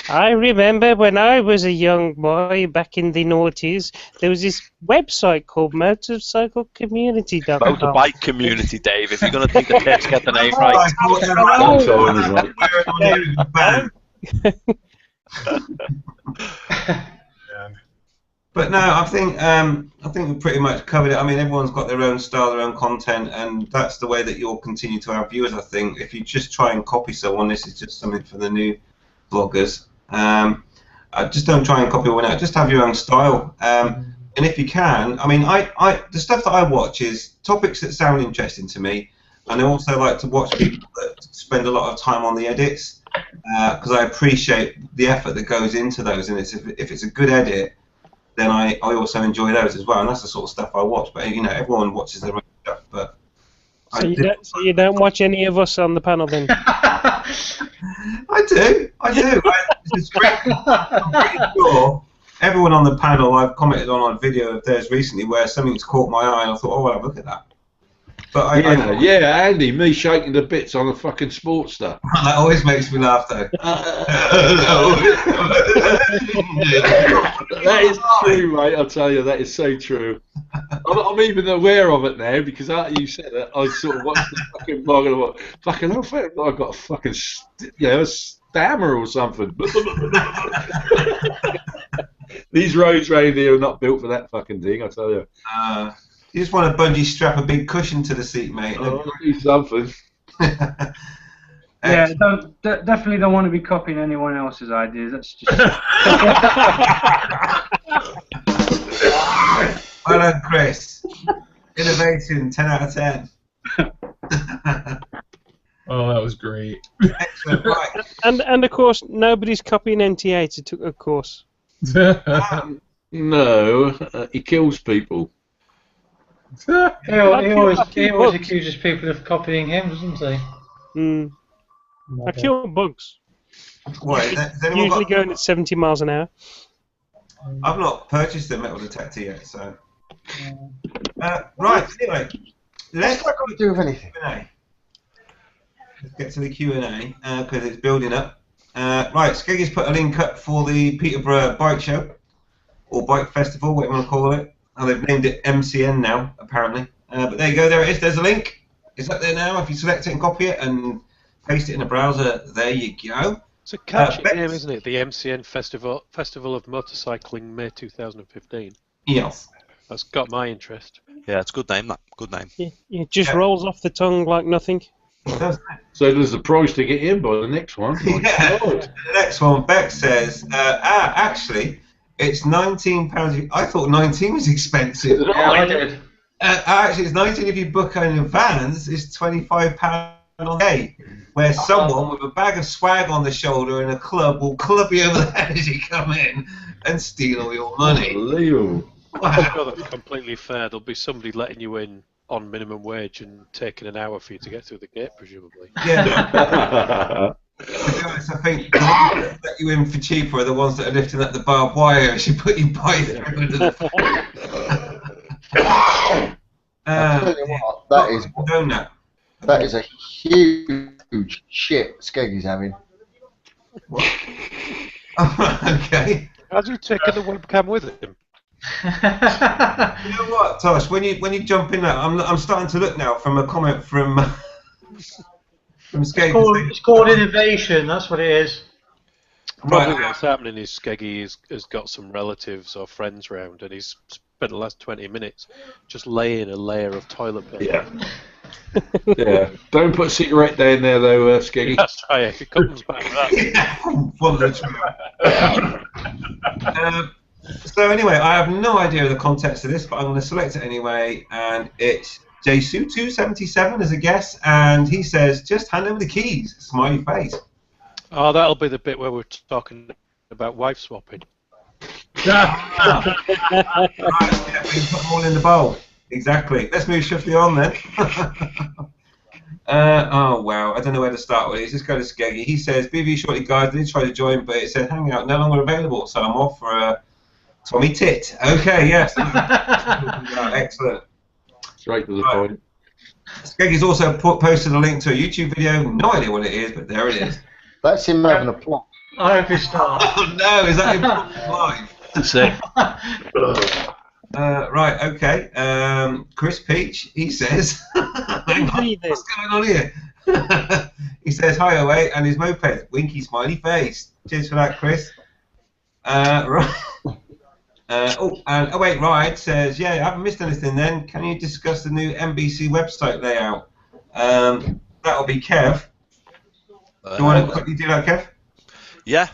I remember when I was a young boy back in the noughties, there was this website called motorcyclecommunity.com. Motorbike community, Dave. If you're going to take the piss, get the name right. But no, I think we pretty much covered it. I mean, everyone's got their own style, their own content, and that's the way that you'll continue to have viewers. I think if you just try and copy someone, this is just something for the new vloggers. Just don't try and copy one out. Just have your own style. And if you can, I mean, the stuff that I watch is topics that sound interesting to me, and I also like to watch people that spend a lot of time on the edits because I appreciate the effort that goes into those. And if it's a good edit, then I also enjoy those as well, and that's the sort of stuff I watch. But everyone watches their own stuff. But so you don't watch any of us on the panel then? I do. It's great. I'm pretty sure everyone on the panel, I've commented on a video of theirs recently where something's caught my eye, and I thought, oh, well, look at that. But yeah, Andy, me shaking the bits on a fucking Sportster. That always makes me laugh, though. That is true, mate. I'll tell you, that is so true. I'm even aware of it now because after you said it, I sort of watched the fucking blog and I thought, fucking hell, I've got a fucking, a stammer or something. These roads round here are not built for that fucking thing, I tell you. You just want to bungee strap a big cushion to the seat, mate. Do something. Yeah, definitely don't want to be copying anyone else's ideas. That's just. Well done, Chris. Innovation, 10 out of 10. Oh, that was great. Excellent, right. And of course, nobody's copying NTA to took a course. No, he kills people. He always accuses people of copying him, doesn't he? I kill bugs. Wait, Usually going at 70 miles an hour. I've not purchased the metal detector yet, so. Right, anyway. Let's do with anything. Let's get to the Q&A because it's building up. Right, Skeggy's put a link up for the Peterborough Bike Show or Bike Festival, whatever you want to call it. And they've named it MCN now, apparently. But there you go, there it is. There's a link. It's up there now. If you select it and copy it and paste it in a browser, there you go. It's a catchy name, isn't it? The MCN Festival of Motorcycling, May 2015. Yes. That's got my interest. Yeah, it's a good name, that. Good name. It just rolls off the tongue like nothing. So there's the price to get in by the next one. Yeah. The next one, Beck says, actually, it's £19. I thought 19 was expensive. Yeah, I did. Actually, it's 19 if you book in advance. It's £25 on the day, where someone with a bag of swag on the shoulder in a club will club you over the head as you come in and steal all your money. Unbelievable. I'm sure that's completely fair. There'll be somebody letting you in on minimum wage and taking an hour for you to get through the gate, presumably. Yeah. To be honest, I think the ones that let you in for cheaper are the ones that are lifting up the barbed wire as you put your bike through into the I'll tell you what, that is a huge shit Skeggy's having. Okay. Has he taken the webcam with him? You know what, Tosh? When you jump in that, I'm starting to look now from a comment from Skeggy. It's called innovation. That's what it is. Probably what's happening is Skeggy has got some relatives or friends round, and he's spent the last 20 minutes just laying a layer of toilet paper. Yeah. Yeah. Don't put a cigarette down there, though, Skeggy. That's right. If it comes back, So anyway, I have no idea of the context of this, but I'm going to select it anyway, and it's Jsu277 as a guess, and he says, just hand over the keys, smiley face. Oh, that'll be the bit where we're talking about wife swapping. Right, yeah, we can put them all in the bowl. Exactly. Let's move swiftly on then. Oh wow, I don't know where to start with. Let's just go to Skeggy. He says, BV shortly guys, I did try to join, but it said hangout no longer available, so I'm off for a Tommy Tit. Okay, yes. Excellent. Straight to the point. Skeggy's also posted a link to a YouTube video. No idea what it is, but there it is. That's him having a plot. I hope it's not. Oh no, is that him live? Sick. Right, okay. Chris Peach, he says, hang on, what's going on here? He says, hi, away, and his moped, winky smiley face. Cheers for that, Chris. Right. And wait, Ride says, yeah, I haven't missed anything then. Can you discuss the new NBC website layout? That'll be Kev. Do you want to quickly do that, Kev? Yeah.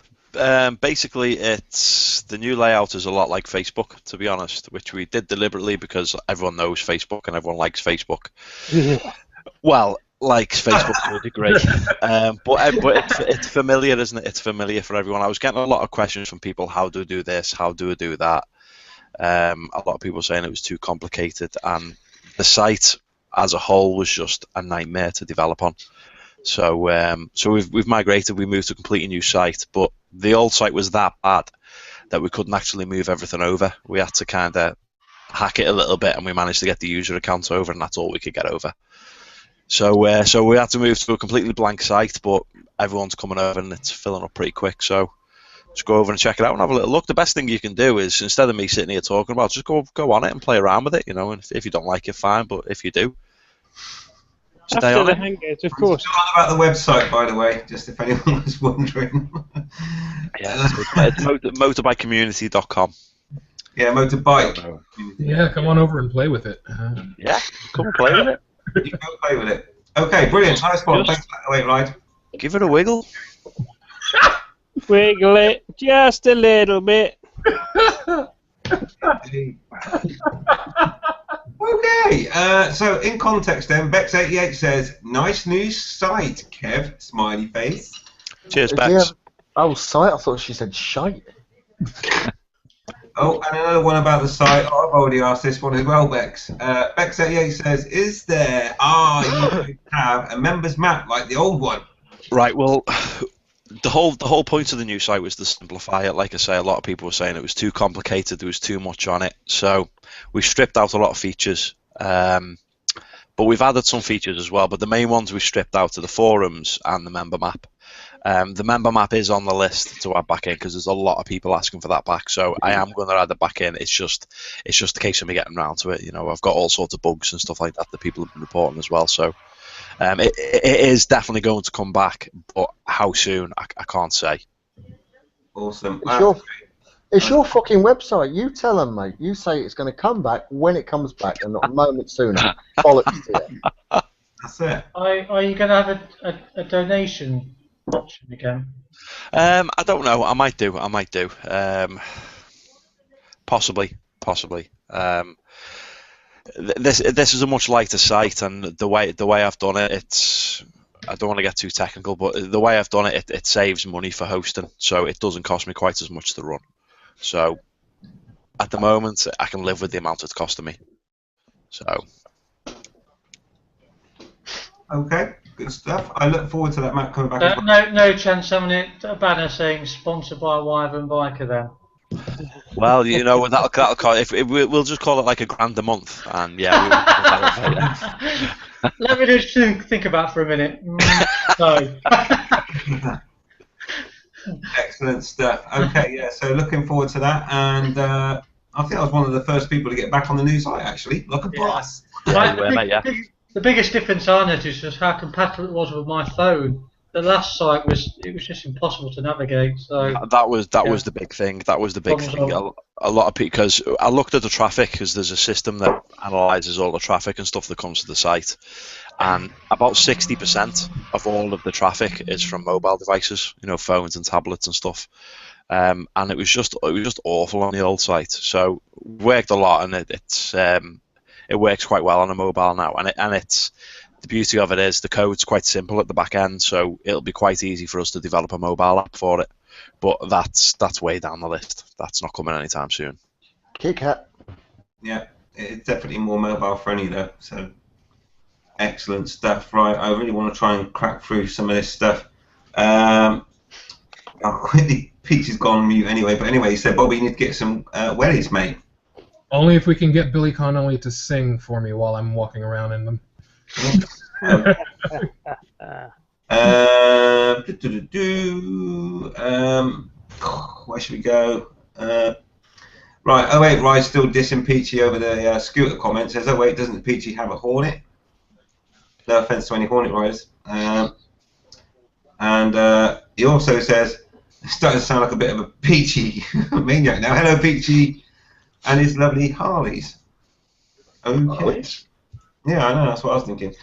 Basically, it's the new layout is a lot like Facebook, to be honest, which we did deliberately because everyone knows Facebook and everyone likes Facebook. Well, likes Facebook to a degree, but it's familiar, isn't it? It's familiar for everyone. I was getting a lot of questions from people: how do I do this? How do I do that? A lot of people saying it was too complicated, and the site as a whole was just a nightmare to develop on. So we've migrated. We moved to a completely new site, but the old site was that bad that we couldn't actually move everything over. We had to kind of hack it a little bit, and we managed to get the user account over, and that's all we could get over. So we had to move to a completely blank site, but everyone's coming over and it's filling up pretty quick. So just go over and check it out and have a little look. The best thing you can do is, instead of me sitting here talking about, just go on it and play around with it. You know, and if you don't like it, fine. But if you do, stay After on the it. hangout, of course. Still on about the website, by the way, just if anyone was wondering. Yeah, it's motorbikecommunity.com. Yeah, motorbike. Yeah, come on over and play with it. Yeah, come and play with it. You can go play with it. Okay, brilliant. Nice one. Just- Thanks for that wait ride. Give it a wiggle. Wiggle it just a little bit. Okay, so in context then, Bex88 says, nice new site, Kev, smiley face. Cheers, Did you Bex. have- Oh, site? I thought she said shite. Oh, and another one about the site. Oh, I've already asked this one as well, Bex. Bex88 says, you have a members map like the old one? Right, well, the whole point of the new site was to simplify it. Like I say, a lot of people were saying it was too complicated, there was too much on it. So we stripped out a lot of features, but we've added some features as well. But the main ones we stripped out are the forums and the member map. The member map is on the list to add back in because there's a lot of people asking for that back. So I am going to add it back in. It's just a case of me getting around to it. You know, I've got all sorts of bugs and stuff like that that people have been reporting as well. So it is definitely going to come back, but how soon I can't say. Awesome. It's your fucking website. You tell them, mate. You say it's going to come back when it comes back and not a moment sooner. Bollocks to you. That's it. Are you going to have a donation option again? I don't know. I might do. Possibly. This is a much lighter site, and the way I've done it, I don't want to get too technical, but the way I've done it, it saves money for hosting, so it doesn't cost me quite as much to run. So at the moment, I can live with the amount it's costing me. So. Okay, good stuff. I look forward to that map coming back as well. No chance having a banner saying sponsored by Wyvern Biker then. Well, you know, that'll cost, we'll just call it like $1,000 a month, and yeah. Let me just think about it for a minute. No. Excellent stuff. Okay, yeah, so looking forward to that, and I think I was one of the first people to get back on the new site, actually, like a boss. The biggest difference I noticed was how compatible it was with my phone. The last site was just impossible to navigate. So that was the big thing. That was the big thing. A lot of people, because I looked at the traffic, because there's a system that analyzes all the traffic and stuff that comes to the site, and about 60% of all of the traffic is from mobile devices, you know, phones and tablets and stuff. And it was just awful on the old site. So worked a lot, and it works quite well on a mobile now, and it's. The beauty of it is the code's quite simple at the back end, so it'll be quite easy for us to develop a mobile app for it. But that's way down the list. That's not coming anytime soon. Kit Kat. Yeah, it's definitely more mobile friendly though. So excellent stuff. Right, I really want to try and crack through some of this stuff. I'll quickly. Peach has gone mute anyway. But anyway, he said, Bobby, you need to get some wellies, mate. Only if we can get Billy Connolly to sing for me while I'm walking around in them. Where should we go? Right, oh wait, Rye's still dissing Peachy over the scooter comment. Says, oh wait, doesn't Peachy have a Hornet? No offense to any Hornet riders. And he also says, it's starting to sound like a bit of a Peachy maniac now. Hello, Peachy and his lovely Harleys. Okay. Harleys? Yeah, I know, that's what I was thinking.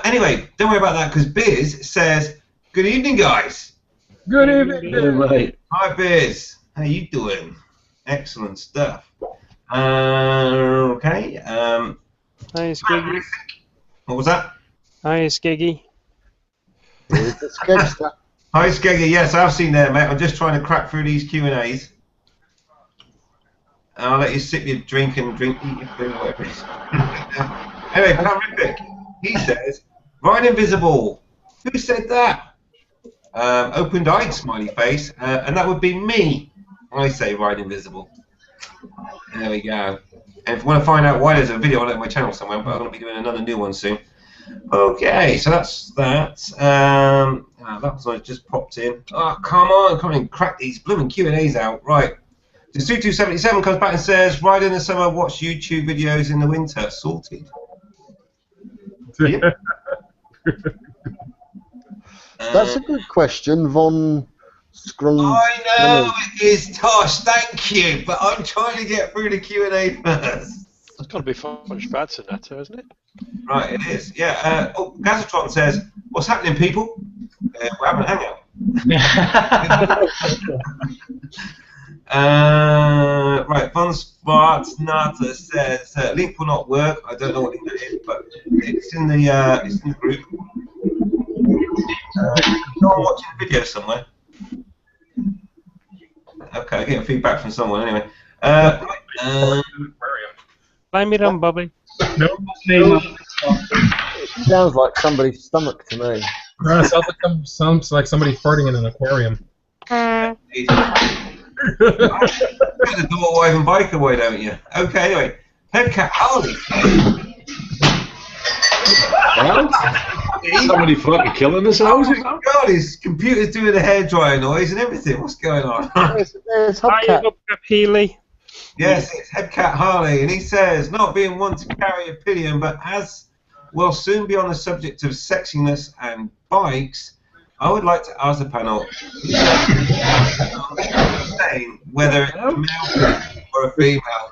Anyway, don't worry about that, because Biz says, good evening, guys. Good evening, mate. Hi, Biz. How you doing? Excellent stuff. Okay. Hi, Skeggy. What was that? Hi, Skeggy. Hi, Skeggy. Yes, I've seen there, mate. I'm just trying to crack through these Q&As. And I'll let you sip your drink and eat your food, whatever it is. Anyway, Paralympic, he says, Ride Invisible. Who said that? Opened-eyed smiley face, and that would be me. I say Ride Invisible. There we go. And if you want to find out why there's a video on it on my channel somewhere, but I'm going to be doing another new one soon. Okay, so that's that. That was just popped in. Oh, come on, crack these blooming Q&As out. Right. So Su277 comes back and says, ride in the summer, watch YouTube videos in the winter. Sorted. Yeah. That's a good question, Von Scrum. I know it is, Tosh. Thank you, but I'm trying to get through the Q&A first. It's got to be much better than that, isn't it? Right, it is. Yeah. Gazatron says, "What's happening, people? We're having a hangout." Right. Von Spartnata says, "Link will not work. I don't know what link that is, but it's in the group." I'm watching a video somewhere. Okay, I'm getting feedback from someone anyway. Blame it on Bobby. Nope. Sounds like somebody's stomach to me. Sounds like somebody farting in an aquarium. Put the door wave and bike away, don't you? Okay, anyway. Headcat Harley. Somebody fucking killing themselves? Oh God, his computer's doing a hairdryer noise and everything. What's going on? There's Hubcat. Healy. Yes, it's Headcat Harley, and he says, not being one to carry opinion, but as we'll soon be on the subject of sexiness and bikes, I would like to ask the panel whether it's a male or a female.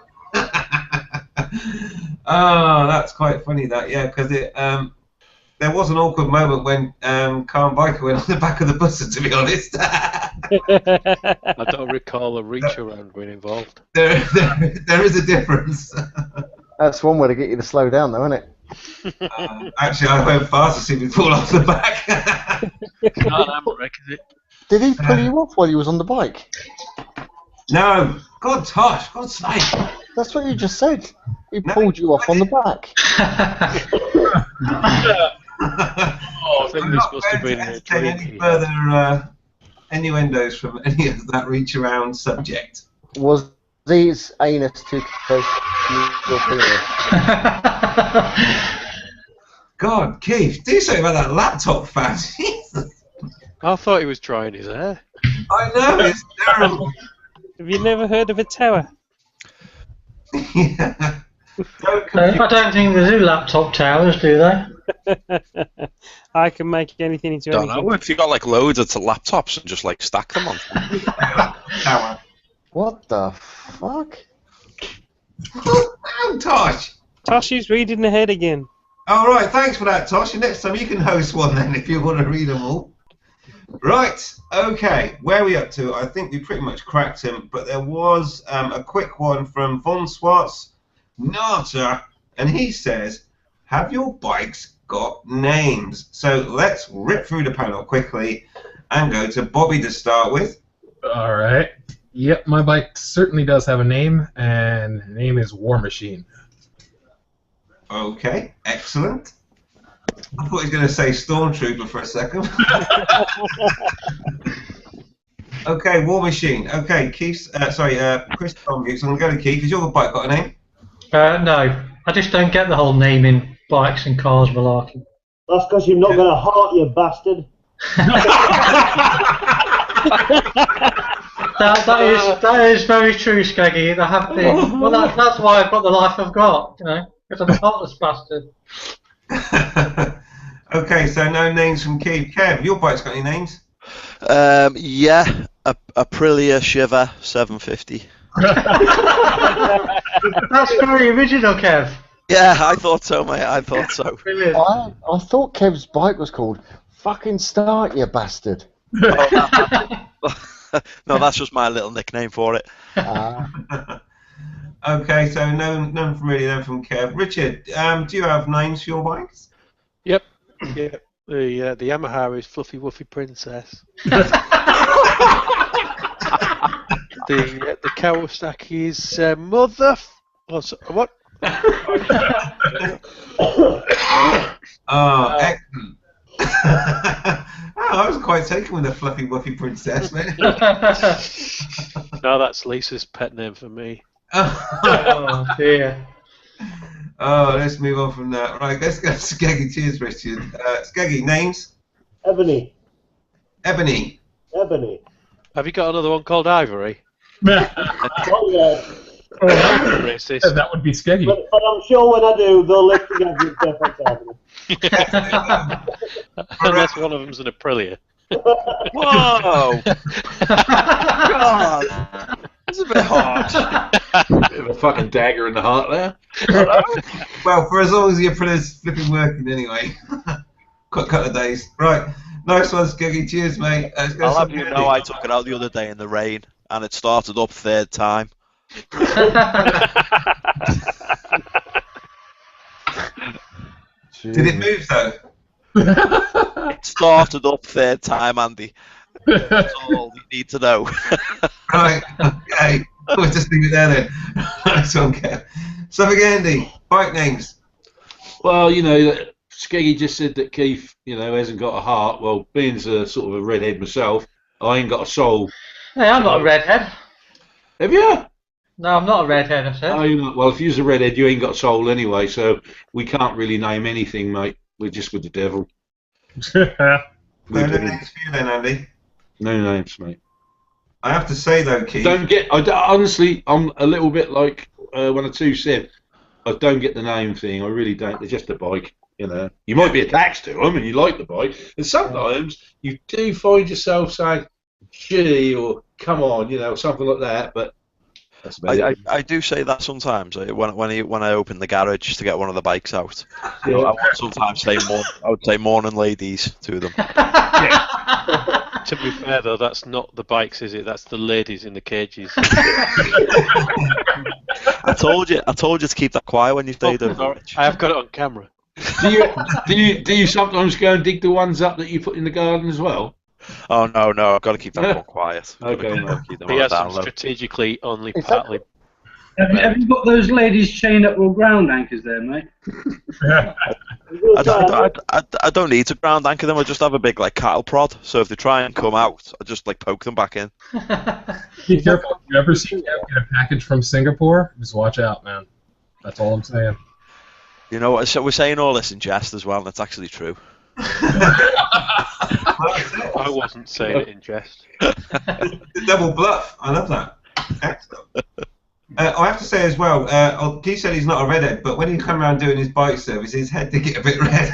Oh, that's quite funny, that, yeah, because there was an awkward moment when Car and Biker went on the back of the bus, to be honest. I don't recall a reach around being involved. There is a difference. That's one way to get you to slow down, though, isn't it? Actually, I went fast to see me fall off the back. Did he pull you off while you was on the bike? No. God, Tosh, God's sake. That's what you just said. He pulled you off on the back. I think this must have been a dream. Any further innuendos from any of that reach around subject? Was these anus too close to your penis? God, Keith, do something about that laptop fan. I thought he was drying his hair. I know, it's terrible. Have you never heard of a tower? Yeah. I don't think they do laptop towers, do they? I can make anything into Don't anything. know if you got like loads of laptops and just like stack them on. Tower. What the fuck? Oh, Tosh. Toshi's reading ahead again. All right, thanks for that, Tosh. Next time you can host one then if you want to read them all. Right, okay, where are we up to? I think we pretty much cracked him, but there was a quick one from Von Swartz Nata, and he says, have your bikes got names? So let's rip through the panel quickly and go to Bobby to start with. All right. Yep, my bike certainly does have a name, and the name is War Machine. Okay, excellent. I thought he was going to say Stormtrooper for a second. Okay, War Machine. Okay, Keith. Chris on mute. So I'm going to go to Keith. Has your bike got a name? No, I just don't get the whole naming bikes and cars malarkey. That's because you've not got a heart, you bastard. That is very true, Skeggy. I have been. Well, that's why I've got the life I've got, you know, because I'm a heartless bastard. Okay, so no names from Keith. Kev, your bike's got any names? Yeah, Aprilia Shiver 750. That's very original, Kev. Yeah, I thought so, mate. I thought so. Brilliant. I thought Kev's bike was called Fucking Start, you bastard. No, that's just my little nickname for it. Okay, so none from really, none from Kev. Richard, do you have names for your bikes? Yep. Yeah. The Yamaha is Fluffy Wuffy Princess. The Kawasaki is what? Excellent. I was quite taken with the Fluffy Wuffy Princess, man. No, that's Lisa's pet name for me. Oh dear. Oh, let's move on from that. Right, let's go to Skeggy. Cheers, Richard. Skeggy, names? Ebony. Ebony. Ebony. Have you got another one called Ivory? Oh yeah. Racist. That would be Skeggy. But I'm sure when I do, they'll live together with Stefan Ebony. Unless one of them's an Aprilia. Whoa! God! That's a bit harsh. Bit of a fucking dagger in the heart there. Well, for as long as your Aprilia's flipping working anyway. Got a couple of days. Right. Nice one, Skeggy. Cheers, mate. Let's go I'll have some you Andy. know I took it out the other day in the rain, and it started up third time. Did it move though? It started up third time, Andy. That's all you need to know. Right. Okay. We'll just leave it there then. Nice one, Kev. Something, Andy. Bike names. Well, you know, Skeggy just said that Keith, you know, hasn't got a heart. Well, being a sort of a redhead myself, I ain't got a soul. Hey, I'm not a redhead. Have you? No, I'm not a redhead, I said. Oh, you're not. Well, if you're a redhead, you ain't got a soul anyway, so we can't really name anything, mate. We're just with the devil. No names for you then, Andy. No names, mate. I have to say though, Keith. Honestly, I'm a little bit like when the two said, I don't get the name thing. I really don't. They're just a bike, you know. You might be attached to them and you like the bike, and sometimes you do find yourself saying, gee, or come on, you know, something like that, but that's about it. I do say that sometimes when I open the garage to get one of the bikes out. Yeah. I would sometimes say I would say morning ladies to them. To be fair though, that's not the bikes, is it? That's the ladies in the cages. I told you to keep that quiet when you stayed over. I have got it on camera. Do you sometimes go and dig the ones up that you put in the garden as well? Oh no, I've got to keep that one quiet. Okay. Keep them He on has down them low. strategically only partly. Have you got those ladies chained up with ground anchors there, mate? I don't need to ground anchor them. I just have a big like cattle prod. So if they try and come out, I just like poke them back in. Be careful. If you ever see Kev get a package from Singapore, just watch out, man. That's all I'm saying. You know, so we're saying all this in jest as well, and it's actually true. I wasn't saying it in jest. The double bluff. I love that. Excellent. I have to say as well, Keith said he's not a redhead, but when he come around doing his bike service, his head did get a bit red.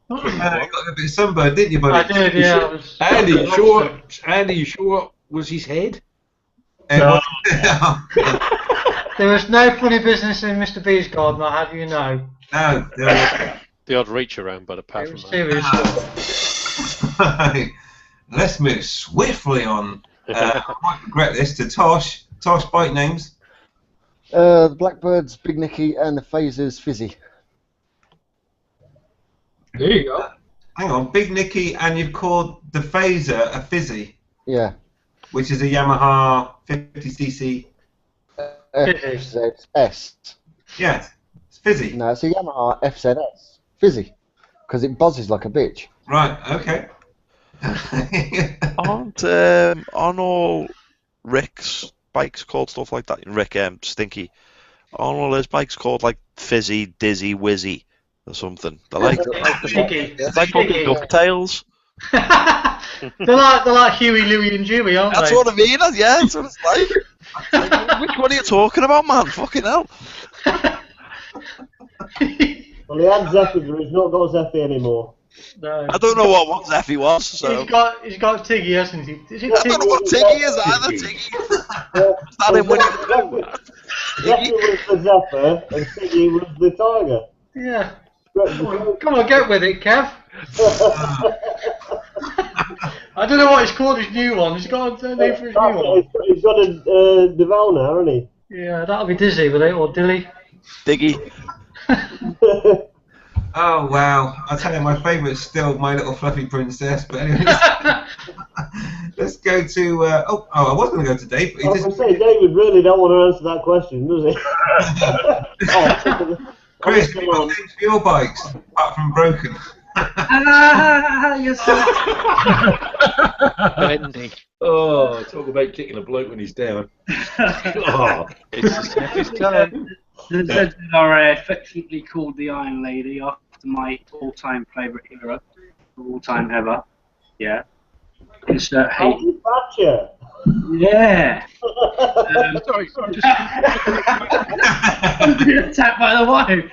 You got a bit sunburned, didn't you, buddy? I did, yeah. Andy, you sure was his head? There was no funny business in Mr. B's garden, I'll have you know. No. The odd reach around, but apart from that. Serious. Right. Let's move swiftly on. I might regret this to Tosh. Tosh, bike names. The Blackbird's Big Nicky and the Phaser's Fizzy. There you go. Hang on, Big Nicky, and you've called the Phaser a Fizzy. Yeah. Which is a Yamaha 50cc. FZS. Yeah, it's Fizzy. No, it's a Yamaha FZS. Fizzy. Because it buzzes like a bitch. Right, okay. Aren't all Rick's bikes called stuff like that? Rick Stinky. Aren't all his bikes called like Fizzy, Dizzy, Wizzy or something? They're like it's like fucking DuckTales. They're like Huey, Louie, and Dewey, aren't That's they? what I mean. Yeah, that's what it's like. Which one are you talking about, man? Fucking hell. Well, he had Zeffy, but he's not got Zeffy anymore. No. I don't know what Zeffy was. So. He's got Tiggy, hasn't he? Is it I don't know what Tiggy is either. Tiggy. Is that him when Zeffy was the Zephyr and Tiggy was the Tiger. Yeah. Come on, get with it, Kev. I don't know what he's called his new one. He's got a name for his new one. He's got a Deval now, hasn't he? Yeah, that'll be Dizzy, will it? Or Dilly? Diggy. Oh wow! I tell you, my favourite's still My Little Fluffy Princess. But anyway, let's go to. I was going to go to Dave. But I was going to say, David really don't want to answer that question, does he? Chris, what names for your bikes apart from Broken? You're so... Bendy. Oh, talk about kicking a bloke when he's down. Oh. It's his turn. The ZZRA affectionately called the Iron Lady after my all-time favourite hero of all time ever. Yeah. Insert hate. Thatcher. Yeah. Sorry, just I'm being attacked by the wife.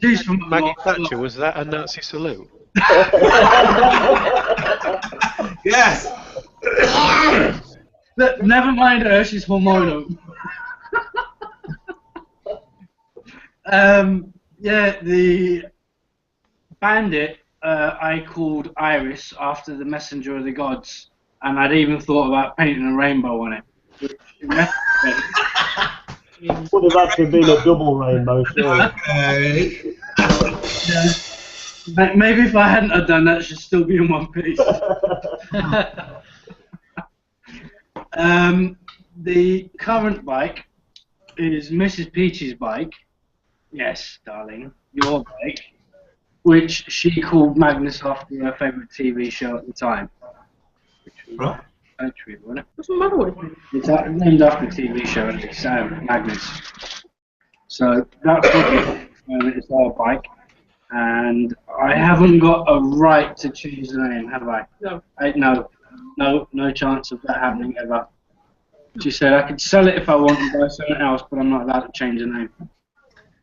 Who's from Maggie Thatcher, was that a Nazi salute? Yes. Look, never mind her, she's hormonal. Yeah, the bandit I called Iris after the messenger of the gods, and I'd even thought about painting a rainbow on it. Which Would have had to have been a double rainbow, surely. Okay. yeah. Maybe if I hadn't have done that, she'd still be in one piece. The current bike is Mrs. Peach's bike. Yes, darling, your bike. Which she called Magnus after her favourite TV show at the time. Right. Country, wasn't it? What's the matter with me? It's named after the TV show, and it's Magnus. So that's what it's our bike. And I haven't got a right to choose the name, have I? No. No chance of that happening ever. She said I could sell it if I want and buy something else, but I'm not allowed to change the name.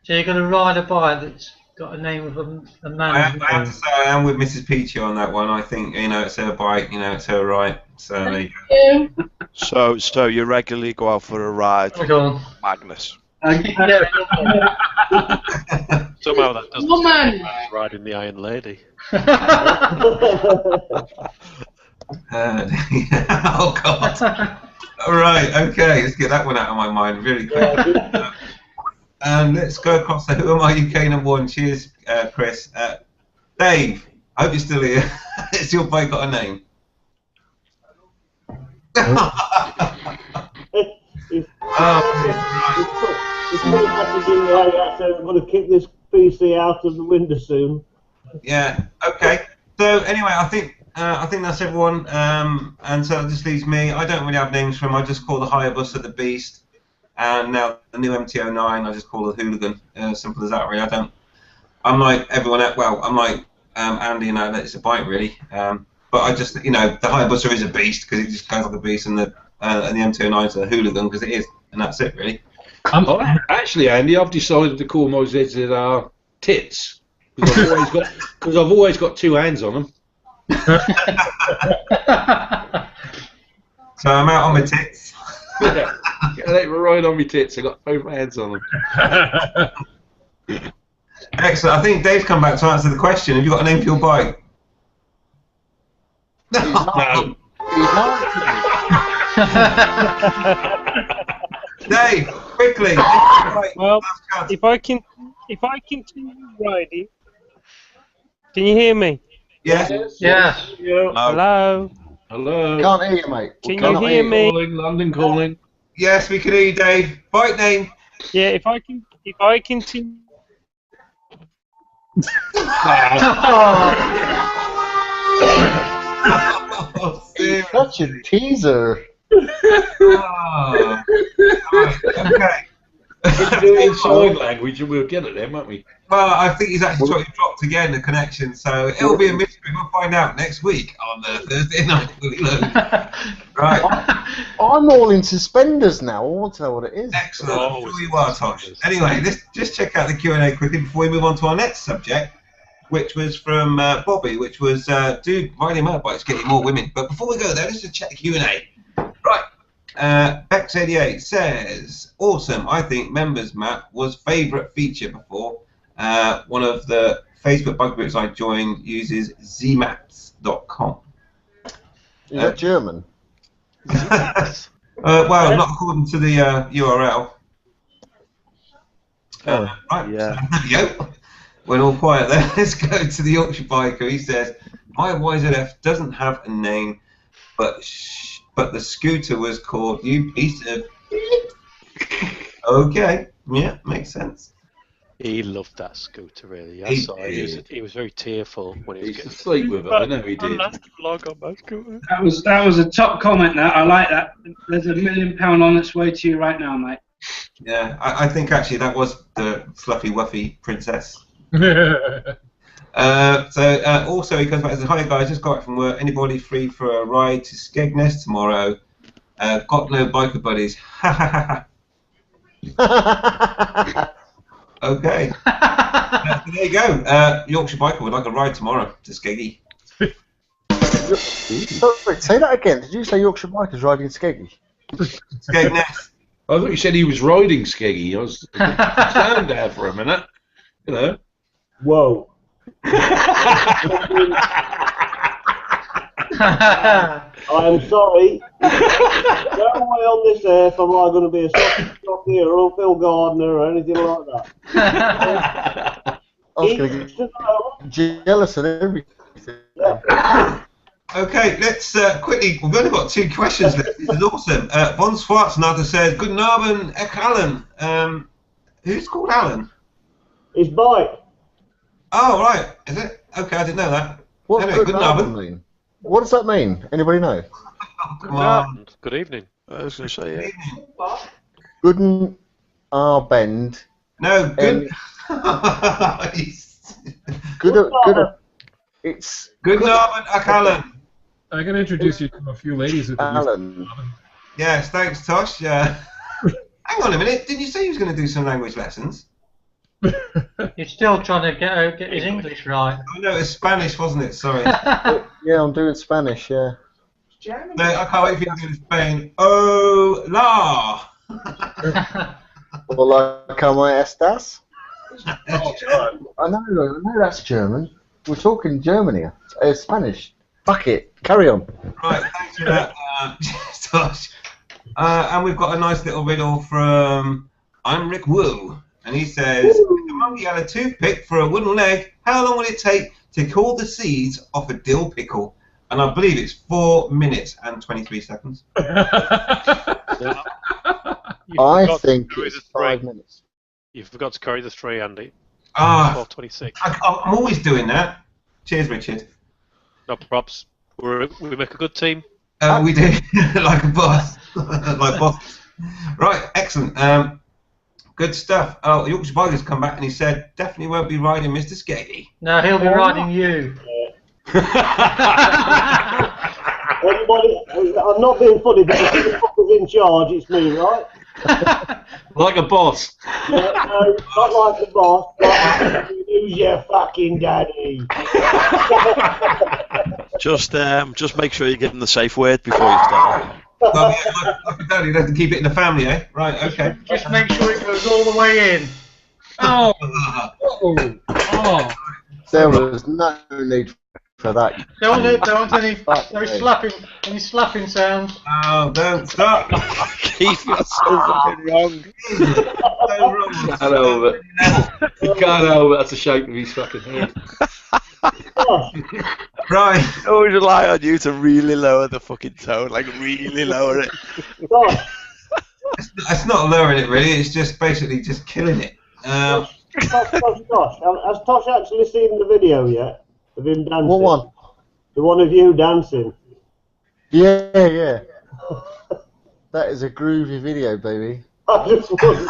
So you're going to ride a bike that's got a name of a man. I have to say I am with Mrs. Peachy on that one. I think it's her bike, it's her right. So there you go. So you regularly go out for a ride, Magnus. Somehow that doesn't Woman. sound riding the Iron Lady. Oh God! All right, okay, let's get that one out of my mind really quick. Let's go across to Who Am I UK #1. Cheers, Chris. Dave, I hope you're still here. Has your bike got a name? It's put a message in the hangout saying I'm going to kick this PC out of the window soon. Yeah. Okay. So anyway, I think that's everyone. And so that just leaves me. I don't really have names for them. I just call the Hayabusa the Beast, and now the new MT-09 I just call the Hooligan. Simple as that. Really. I'm like everyone else. Well, I'm like Andy. That it's a bike really. But I just the Hayabusa is a beast because it just goes like a beast, and the MT-09 is a Hooligan because it is, and that's it really. Actually, Andy, I've decided to call my ZZR tits because I've always got two hands on them. So I'm out on my tits. Yeah, they were right on my tits. I got both hands on them. Excellent. I think Dave's come back to answer the question. Have you got a name for your bike? No. Dave, quickly. Well, if I continue riding, can you hear me? Yes. Yes. Hello. Hello. Can't hear you, mate. Can you hear me? London calling. Yes, we can hear you, Dave. Bike name. Yeah. If I continue. Oh, serious. Such a teaser. Oh. Right, okay. We'll do it in sign language and we'll get it then, won't we? Well, I think he's actually dropped again, the connection, so it'll be a mystery. We'll find out next week on Thursday night. Right. I'm all in suspenders now. I want to know what it is. Excellent. I'm sure you are, Tosh. Anyway, let's just check out the Q&A quickly before we move on to our next subject, which was from Bobby, which was, do riding motorbikes get you more women? But before we go there, let's just check the Q&A. Right. Bex88 says, awesome. I think members map was favourite feature before. One of the Facebook bug groups I joined uses zmaps.com. Is that German? Well, not according to the URL. Right. Yeah. So, there we go. Went all quiet there. Let's go to the Yorkshire biker. He says, my YZF doesn't have a name, but the scooter was called You Piece of... Okay. Yeah, makes sense. He loved that scooter, really. I saw it. He was very tearful when he was He used to getting sleep with it. I know he I did. last vlog on my scooter. That was a top comment. That I like that. There's £1 million on its way to you right now, mate. Yeah, I think actually that was the Fluffy Wuffy princess. Also he comes back and says, "Hi guys, just got back from work. Anybody free for a ride to Skegness tomorrow? Got no biker buddies." Ha ha ha. Okay. There you go. Yorkshire biker would like a ride tomorrow to Skeggy. Sorry, say that again. Did you say Yorkshire bikers riding Skeggy? Skegness. I thought you said he was riding Skeggy. I was concerned there for a minute. You know. Whoa. I am sorry. No way on this earth am I going to be a stocky or a Phil Gardner or anything like that. I was going to get jealous and everything. Yeah. Okay, let's quickly. We've only got 2 questions left. This is awesome. Von Schwarzenegger says, "Guten Abend, Alan." Who's called Alan? His bike. Oh, right. Is it? Okay, I didn't know that. What Anyway, good mean? What does that mean? Anybody know? Come on. Good evening. I was going to say, yeah. Guten Abend. No, good. Good. It's Guten Abend, Alan. I can introduce you to a few ladies who Alan. Yes, thanks, Tosh. Yeah. Hang on a minute. Didn't you say you was going to do some language lessons? He's still trying to get his English right. Oh no, it's Spanish, wasn't it? Sorry. Yeah, I'm doing Spanish. Yeah. No, I can't wait for you to do Spain. Hola. Hola, ¿cómo estás? I know that's German. We're talking Germany. Spanish. Fuck it. Carry on. Right, thanks for that, Tosh. And we've got a nice little riddle from I'm Rick Woo. And he says, if a monkey had a toothpick for a wooden leg, how long will it take to cool the seeds off a dill pickle? And I believe it's 4 minutes and 23 seconds. I think it's 5 minutes. You forgot to carry the 3, Andy. 4:26. I'm always doing that. Cheers, Richard. No props. We make a good team. We do. Like a boss. Like boss. Right, excellent. Good stuff. Oh, Yorkshire Biker's come back and he said, definitely won't be riding Mr. Skeggy. No, he'll be riding you. Everybody, I'm not being funny, but if the fucker's in charge, it's me, right? Like a boss. No, not like a boss. Like, who's your fucking daddy? Just make sure you give him the safe word before you start. Oh, yeah, like a daddy, you have to keep it in the family, eh? Right, okay. Just make sure it goes all the way in. Oh! There was no need for that. Don't any slapping sounds. Oh, don't stop. Keith, you're so fucking wrong. Can't help it. You can't help it. That's a shape of his fucking head. Right. I always rely on you to really lower the fucking tone, like really lower it. It's not lowering it really, it's just basically just killing it. Tosh, has Tosh actually seen the video yet of him dancing? What one? The one of you dancing. Yeah. That is a groovy video, baby. I just wondered.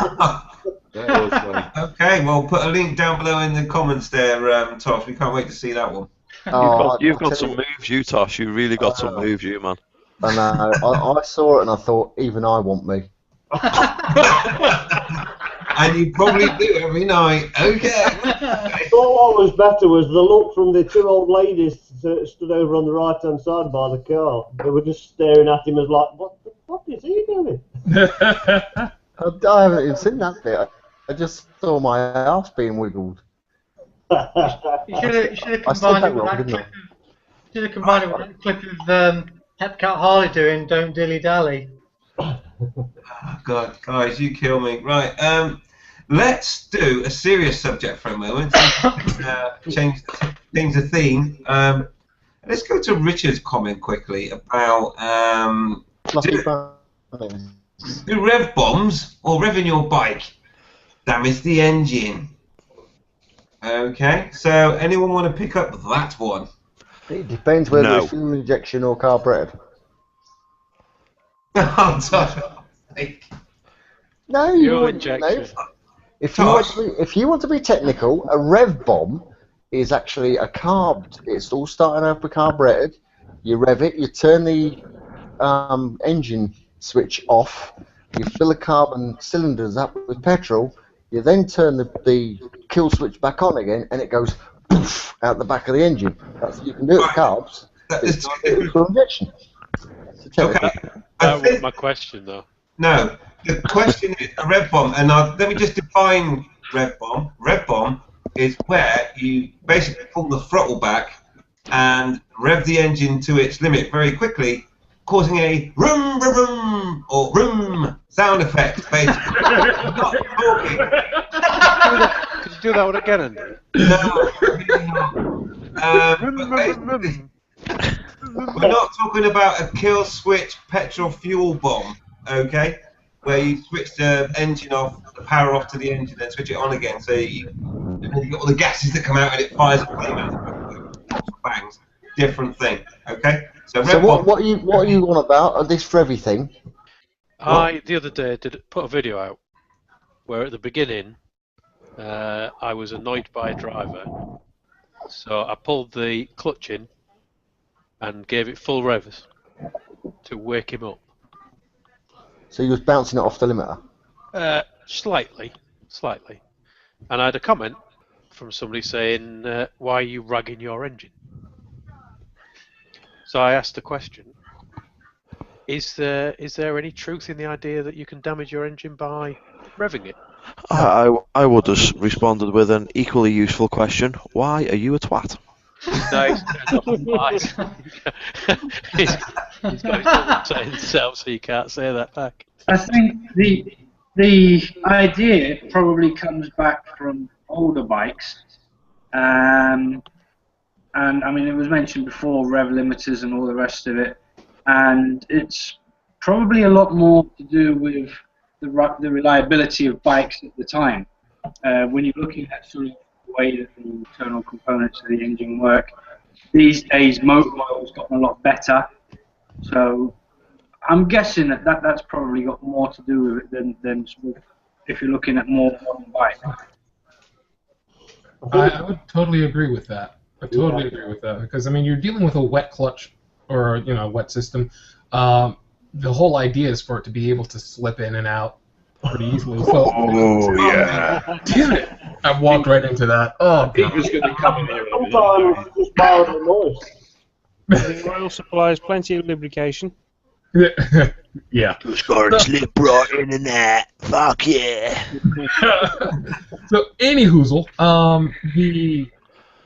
That was funny. Okay, well put a link down below in the comments there, Tosh. We can't wait to see that one. You've got some moves, you Tosh. You really got some moves, you man. I know. I saw it and I thought, even I want me. And you probably do every night. Okay. I thought what was better was the look from the 2 old ladies that stood over on the right-hand side by the car. They were just staring at him as like, what the fuck is he doing? I haven't even seen that bit. I just saw my ass being wiggled. You should have combined it with that clip of Hepcat Harley doing "Don't Dilly Dally." Oh, God, guys, you kill me. Right, let's do a serious subject for a moment. Change the theme. Let's go to Richard's comment quickly about do rev bombs or revving your bike damage the engine? Okay, so anyone want to pick up that one? It depends whether No. it's fuel injection or carbureted. Oh, Tosh. No, you Fuel wouldn't injection. know. If you want to be technical, a rev bomb is actually a carbed. It's all starting off with carbureted. You rev it, you turn the engine switch off, you fill the carbon cylinders up with petrol, you then turn the kill switch back on again, and it goes poof out the back of the engine. That's you can do it with carbs. It's not a fuel injection. Okay. That was my question, though. No, the question is a rev bomb, and let me just define rev bomb. Rev bomb is where you basically pull the throttle back and rev the engine to its limit very quickly, causing a rum rum rum or rum sound effect. Basically, not talking. Could you do that one again, Andy? No, really not. We're not talking about a kill switch petrol fuel bomb, okay? Where you switch the engine off, the power off to the engine, then switch it on again. So and then you got all the gases that come out and it fires a flame out. Bangs. Different thing, okay? So what are you on about this Revy thing? I the other day put a video out where at the beginning I was annoyed by a driver, so I pulled the clutch in and gave it full revs to wake him up. So you was bouncing it off the limiter? Slightly. And I had a comment from somebody saying, why are you ragging your engine? So I asked the question, is there any truth in the idea that you can damage your engine by revving it? I would have responded with an equally useful question. Why are you a twat? Nice. He's got his himself, so you can't say that back. I think the idea probably comes back from older bikes, and I mean it was mentioned before, rev limiters and all the rest of it, and it's probably a lot more to do with the reliability of bikes at the time. When you're looking at sort of the way that the internal components of the engine work, these days motor oil's gotten a lot better, so I'm guessing that's probably got more to do with it than sort of if you're looking at more modern bikes. I would totally agree with that. Because I mean, you're dealing with a wet clutch or wet system. The whole idea is for it to be able to slip in and out pretty easily. So, yeah. Damn it! I walked right into that. Oh, he was going to come in here. Sometimes just borrow the noise. Oil supplies plenty of lubrication. Yeah. Just got to slip right in and that. Fuck yeah. So, anyhoozle,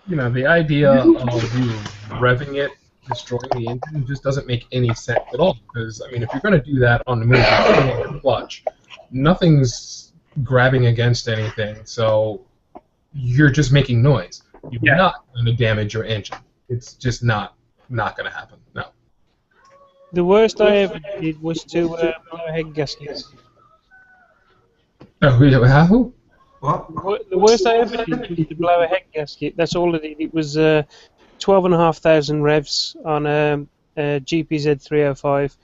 the idea of you revving it, destroying the engine, just doesn't make any sense at all. Because I mean, if you're going to do that on the move, you're putting in your clutch, nothing's grabbing against anything, so you're just making noise. You're not going to damage your engine. It's just not going to happen. No. The worst I ever did was to blow a head gasket. How? What? The worst I ever did was to blow a head gasket. That's all it did. It was 12,500 revs on a GPZ 305,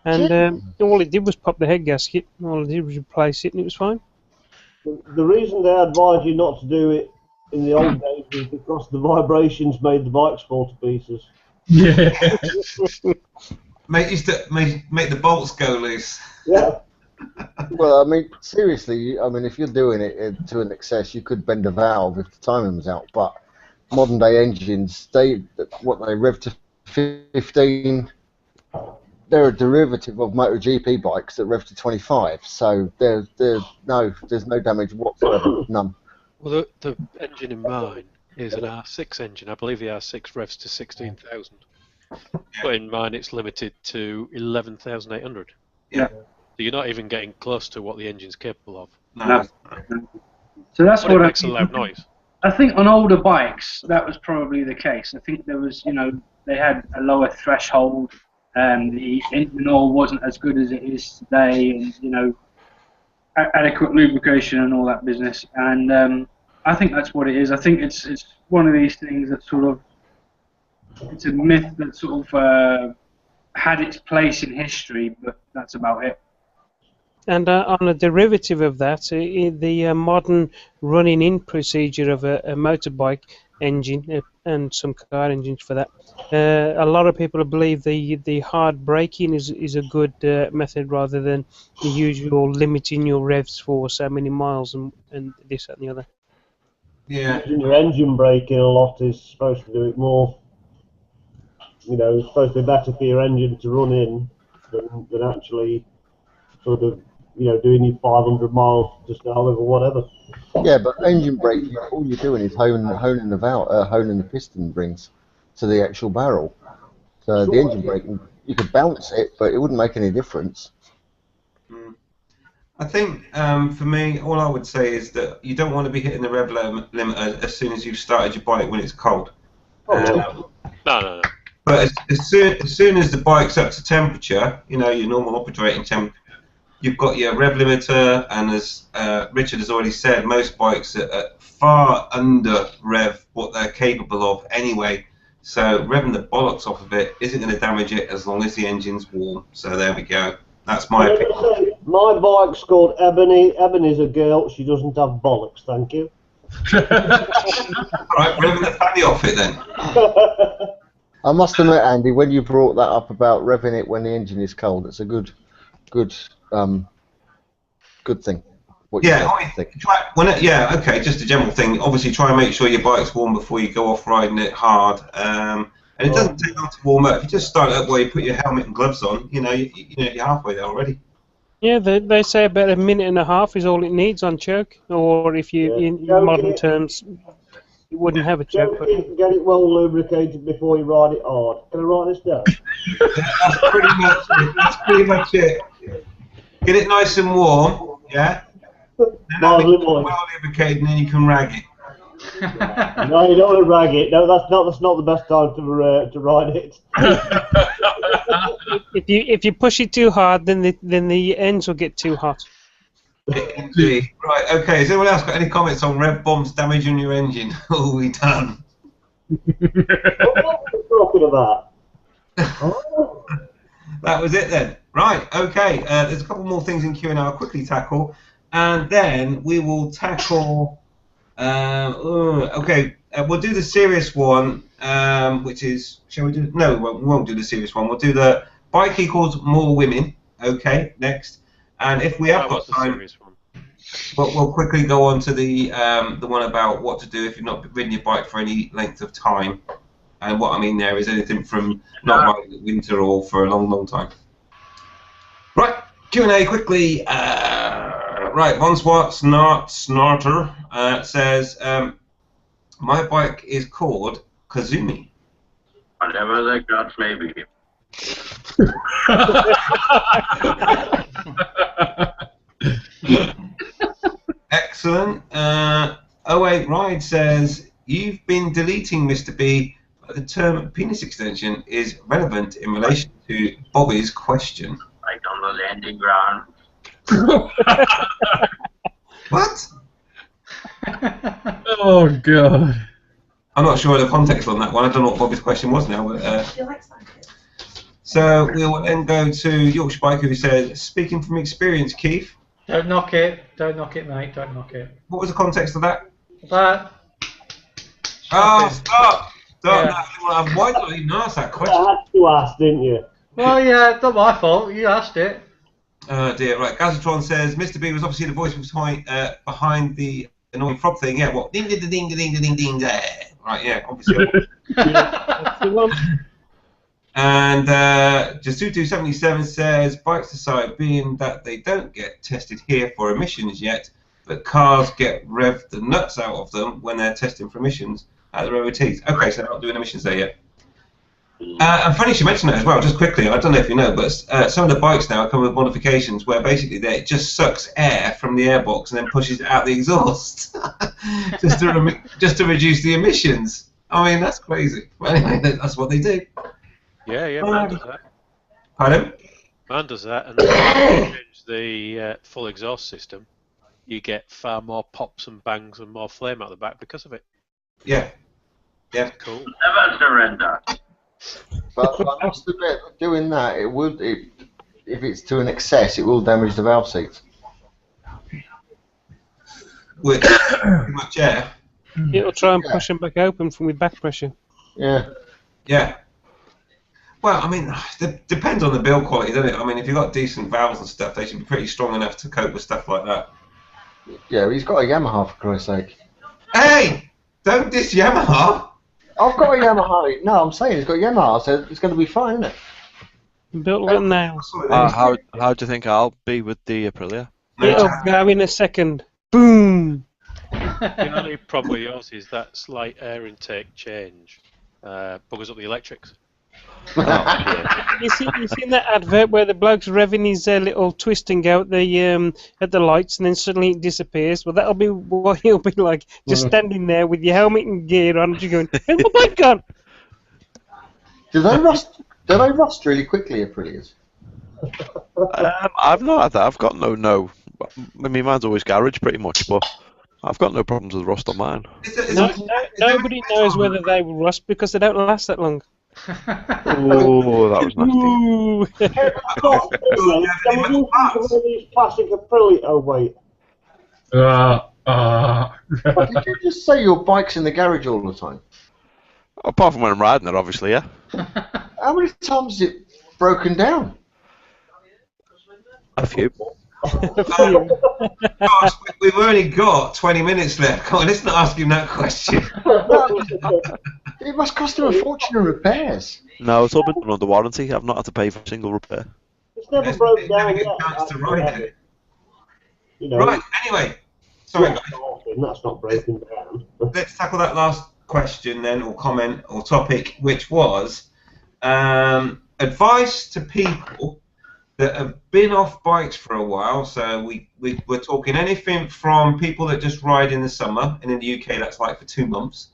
and all it did was pop the head gasket. All it did was replace it, and it was fine. The reason they advise you not to do it in the old days was because the vibrations made the bikes fall to pieces. Yeah. Used to make the bolts go loose. Yeah. Well, I mean, seriously, I mean, if you're doing it to an excess, you could bend a valve if the timing was out. But modern day engines, they rev to 15. They're a derivative of MotoGP bikes that rev to 25. So there's no damage whatsoever, none. Well, the engine in mine is an R6 engine. I believe the R6 revs to 16,000. But in mine, it's limited to 11,800. Yeah. So you're not even getting close to what the engine's capable of. No. So that's But what it makes a loud noise. I think on older bikes that was probably the case. I think there was, they had a lower threshold, and the engine oil wasn't as good as it is today, and adequate lubrication and all that business. And I think that's what it is. I think it's one of these things that sort of, it's a myth that sort of had its place in history, but that's about it. And on a derivative of that, the modern running-in procedure of a motorbike engine and some car engines for that, a lot of people believe the hard braking is a good method rather than the usual limiting your revs for so many miles and this that, and the other. Yeah. Using your engine braking a lot is supposed to do it more. You know, it's supposed to be better for your engine to run in than actually sort of, you know, doing your 500 miles to start with or whatever. Yeah, but engine braking, all you're doing is honing the piston rings to the actual barrel. So the engine braking, you could bounce it, but it wouldn't make any difference. I think for me, all I would say is that you don't want to be hitting the rev limiter as soon as you've started your bike when it's cold. No. But as soon as the bike's up to temperature, you know, your normal operating temperature, you've got your rev limiter, and as Richard has already said, most bikes are far under rev what they're capable of anyway. So revving the bollocks off of it isn't going to damage it as long as the engine's warm. So there we go. That's my opinion. My bike's called Ebony. Ebony's a girl. She doesn't have bollocks, thank you. Right, revving the fanny off it then. I must admit, Andy, when you brought that up about revving it when the engine is cold, it's a good thing. Okay, just a general thing. Obviously, try and make sure your bike's warm before you go off riding it hard. And it doesn't take long to warm up. If you just start up where you put your helmet and gloves on, you know, you're halfway there already. Yeah, they say about a minute and a half is all it needs on choke, or if you, in modern terms, you wouldn't have a choke. Get it well lubricated before you ride it hard. Can I write this down? That's pretty much it. Get it nice and warm, yeah? Then have it well lubricated, and then you can rag it. No, you don't want to rag it. No, that's not the best time to ride it. If you push it too hard, then the ends will get too hot. Indeed. Right. Okay. Has anyone else got any comments on rev bombs damaging your engine? Oh, we done. What are you talking about? That was it then. Right. Okay. There's a couple more things in Q&A I'll quickly tackle, and then we will tackle. Okay, we'll do the serious one, which is, shall we do? No, we won't do the serious one. We'll do the bike equals more women. Okay, next. And if we have got time, we'll quickly go on to the one about what to do if you've not ridden your bike for any length of time. And what I mean there is anything from not riding in winter or for a long, long time. Right, Q&A quickly. Right, Von Snorter says, my bike is called Kazumi. Whatever the gods may be. Excellent. 08 Ride says, you've been deleting Mr. B, but the term penis extension is relevant in relation to Bobby's question. Right on the landing ground. What? Oh, God. I'm not sure of the context on that one. I don't know what Bobby's question was now. But, so we'll then go to Yorkshire Biker, who says, speaking from experience, Keith. Don't knock it. Don't knock it, mate. Don't knock it. What was the context of that? That. Stop! Yeah. No, why did I even ask that question? You had to ask, didn't you? Well, yeah, not my fault. You asked it. Oh dear, right. Gazatron says Mr. B was obviously the voice behind the annoying frog thing. Yeah, what? Ding ding ding ding ding ding there. Right, yeah, obviously. That's the one. And Jasutu77 says bikes aside, being that they don't get tested here for emissions yet, but cars get revved the nuts out of them when they're testing for emissions at the OTs. Okay, so they're not doing emissions there yet. And funny you mentioned that as well, just quickly, I don't know if you know, but some of the bikes now come with modifications where basically it just sucks air from the airbox and then pushes it out the exhaust just to reduce the emissions. I mean, that's crazy. But anyway, that's what they do. Yeah, man does that. Pardon? Man does that, and then change the full exhaust system. you get far more pops and bangs and more flame out the back because of it. Yeah. Yeah. Cool. Never surrender. But I must admit, doing that, if it's to an excess, it will damage the valve seats. Which, pretty much, yeah. It'll try and push them back open from with back pressure. Yeah. Yeah. Well, I mean, it depends on the build quality, doesn't it? I mean, if you've got decent valves and stuff, they should be pretty strong enough to cope with stuff like that. Yeah, he's got a Yamaha, for Christ's sake. Hey! Don't diss Yamaha! I've got a Yamaha. No, I'm saying he's got a Yamaha, so it's going to be fine, isn't it? Built like nails. How do you think I'll be with the Aprilia? It'll go in a second. Boom! The only problem with yours is that slight air intake change buggers up the electrics. You seen that advert where the bloke's revving his little twist and go at the lights, and then suddenly it disappears? Well, that'll be what he'll be like, just standing there with your helmet and gear on, just going, "Where's my bike gone?" Do they rust? Do they rust really quickly, Aprilias? I've not had that. I've got no. I mean, mine's always garage pretty much, but I've got no problems with rust on mine. Nobody knows whether they will rust because they don't last that long. Oh, that was nasty. Can we do one of these classic Aprilia? Oh, wait. Did you just say your bike's in the garage all the time? Apart from when I'm riding it, obviously, yeah. How many times has it broken down? A few. Gosh, we've only got 20 minutes left. Come on, let's not ask him that question. It must cost him a fortune in repairs. No, it's all been done under warranty. I've not had to pay for a single repair. It's never broken down yet. Chance to ride it. You know, Right, anyway. Sorry, guys. That's not broken down. Let's tackle that last question then, or comment, or topic, which was advice to people that have been off bikes for a while. So we're talking anything from people that just ride in the summer, and in the UK that's like for 2 months,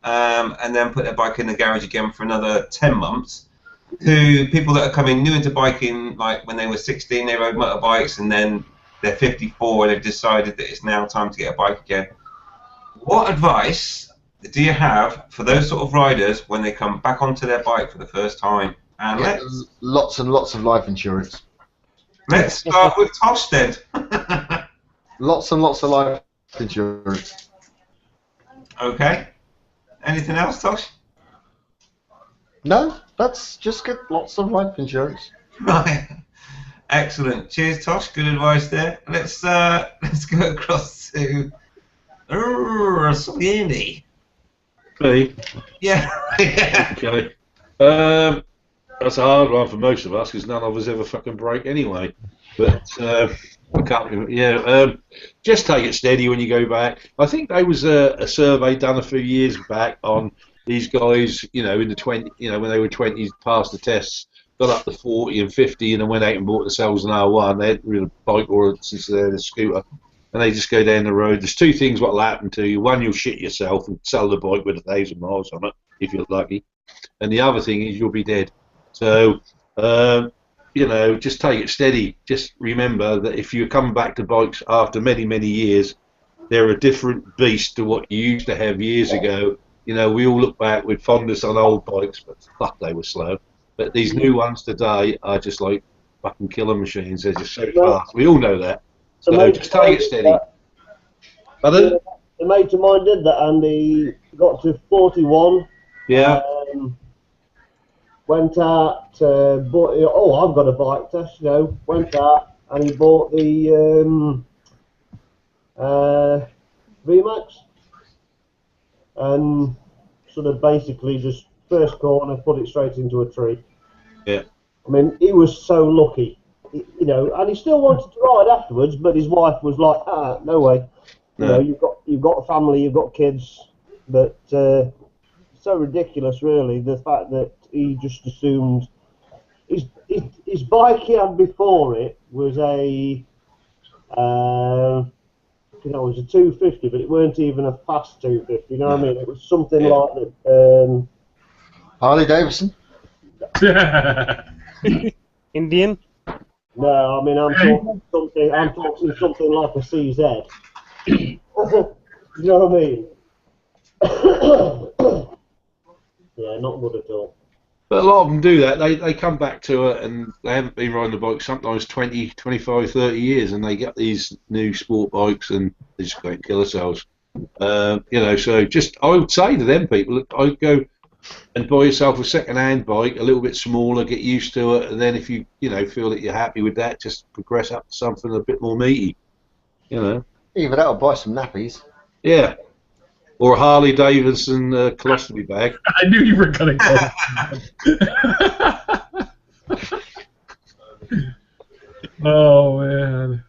and then put their bike in the garage again for another 10 months, to people that are coming new into biking, like when they were 16 they rode motorbikes, and then they're 54 and they've decided that it's now time to get a bike again. What advice do you have for those sort of riders when they come back onto their bike for the first time? And lots and lots of life insurance. Let's start with Tosh then. Lots and lots of life insurance. Okay. Anything else, Tosh? No, that's just get lots of life insurance. Right. Excellent. Cheers, Tosh. Good advice there. Let's go across to Andy. Me? Yeah. Okay. That's a hard one for most of us because none of us ever fucking break anyway. But I can't. Yeah. Just take it steady when you go back. I think there was a survey done a few years back on these guys. You know, in the 20. You know, when they were 20s, passed the tests, got up to 40 and 50, and then went out and bought themselves an R1. They hadn't really a bike or a scooter, and they just go down the road. There's two things what will happen to you. One, you'll shit yourself and sell the bike with 1,000 miles on it if you're lucky, and the other thing is you'll be dead. So, you know, just take it steady. Just remember that if you come back to bikes after many, many years, they're a different beast to what you used to have years ago. You know, we all look back with fondness on old bikes, but fuck, they were slow. But these new ones today are just like fucking killer machines. They're just so fast. We all know that. So just take it steady. Pardon? A mate of mine did that, and he got to 41. Yeah. Went out, bought. Oh, I've got a bike test. You know, went out and he bought the VMAX, and sort of basically just first corner put it straight into a tree. Yeah. I mean, he was so lucky, you know, and he still wanted to ride afterwards, but his wife was like, no way. You know, you've got a family, you've got kids, but so ridiculous, really, the fact that he just assumed his bike he had before it was a you know, it was a 250, but it weren't even a fast 250. You know what I mean? It was something like the Harley Davidson. Indian. No, I mean I'm talking something. I'm talking something like a CZ. You know what I mean? Yeah, not good at all. But a lot of them do that. They come back to it and they haven't been riding the bike sometimes 20, 25, 30 years, and they get these new sport bikes and they just go and kill themselves. You know, so just I would say to them people, I'd go and buy yourself a second-hand bike, a little bit smaller, get used to it, and then if you feel that you're happy with that, just progress up to something a bit more meaty. You know. Either that or buy some nappies. Yeah. Or a Harley Davidson colostomy bag. I knew you were going to go. Oh, man.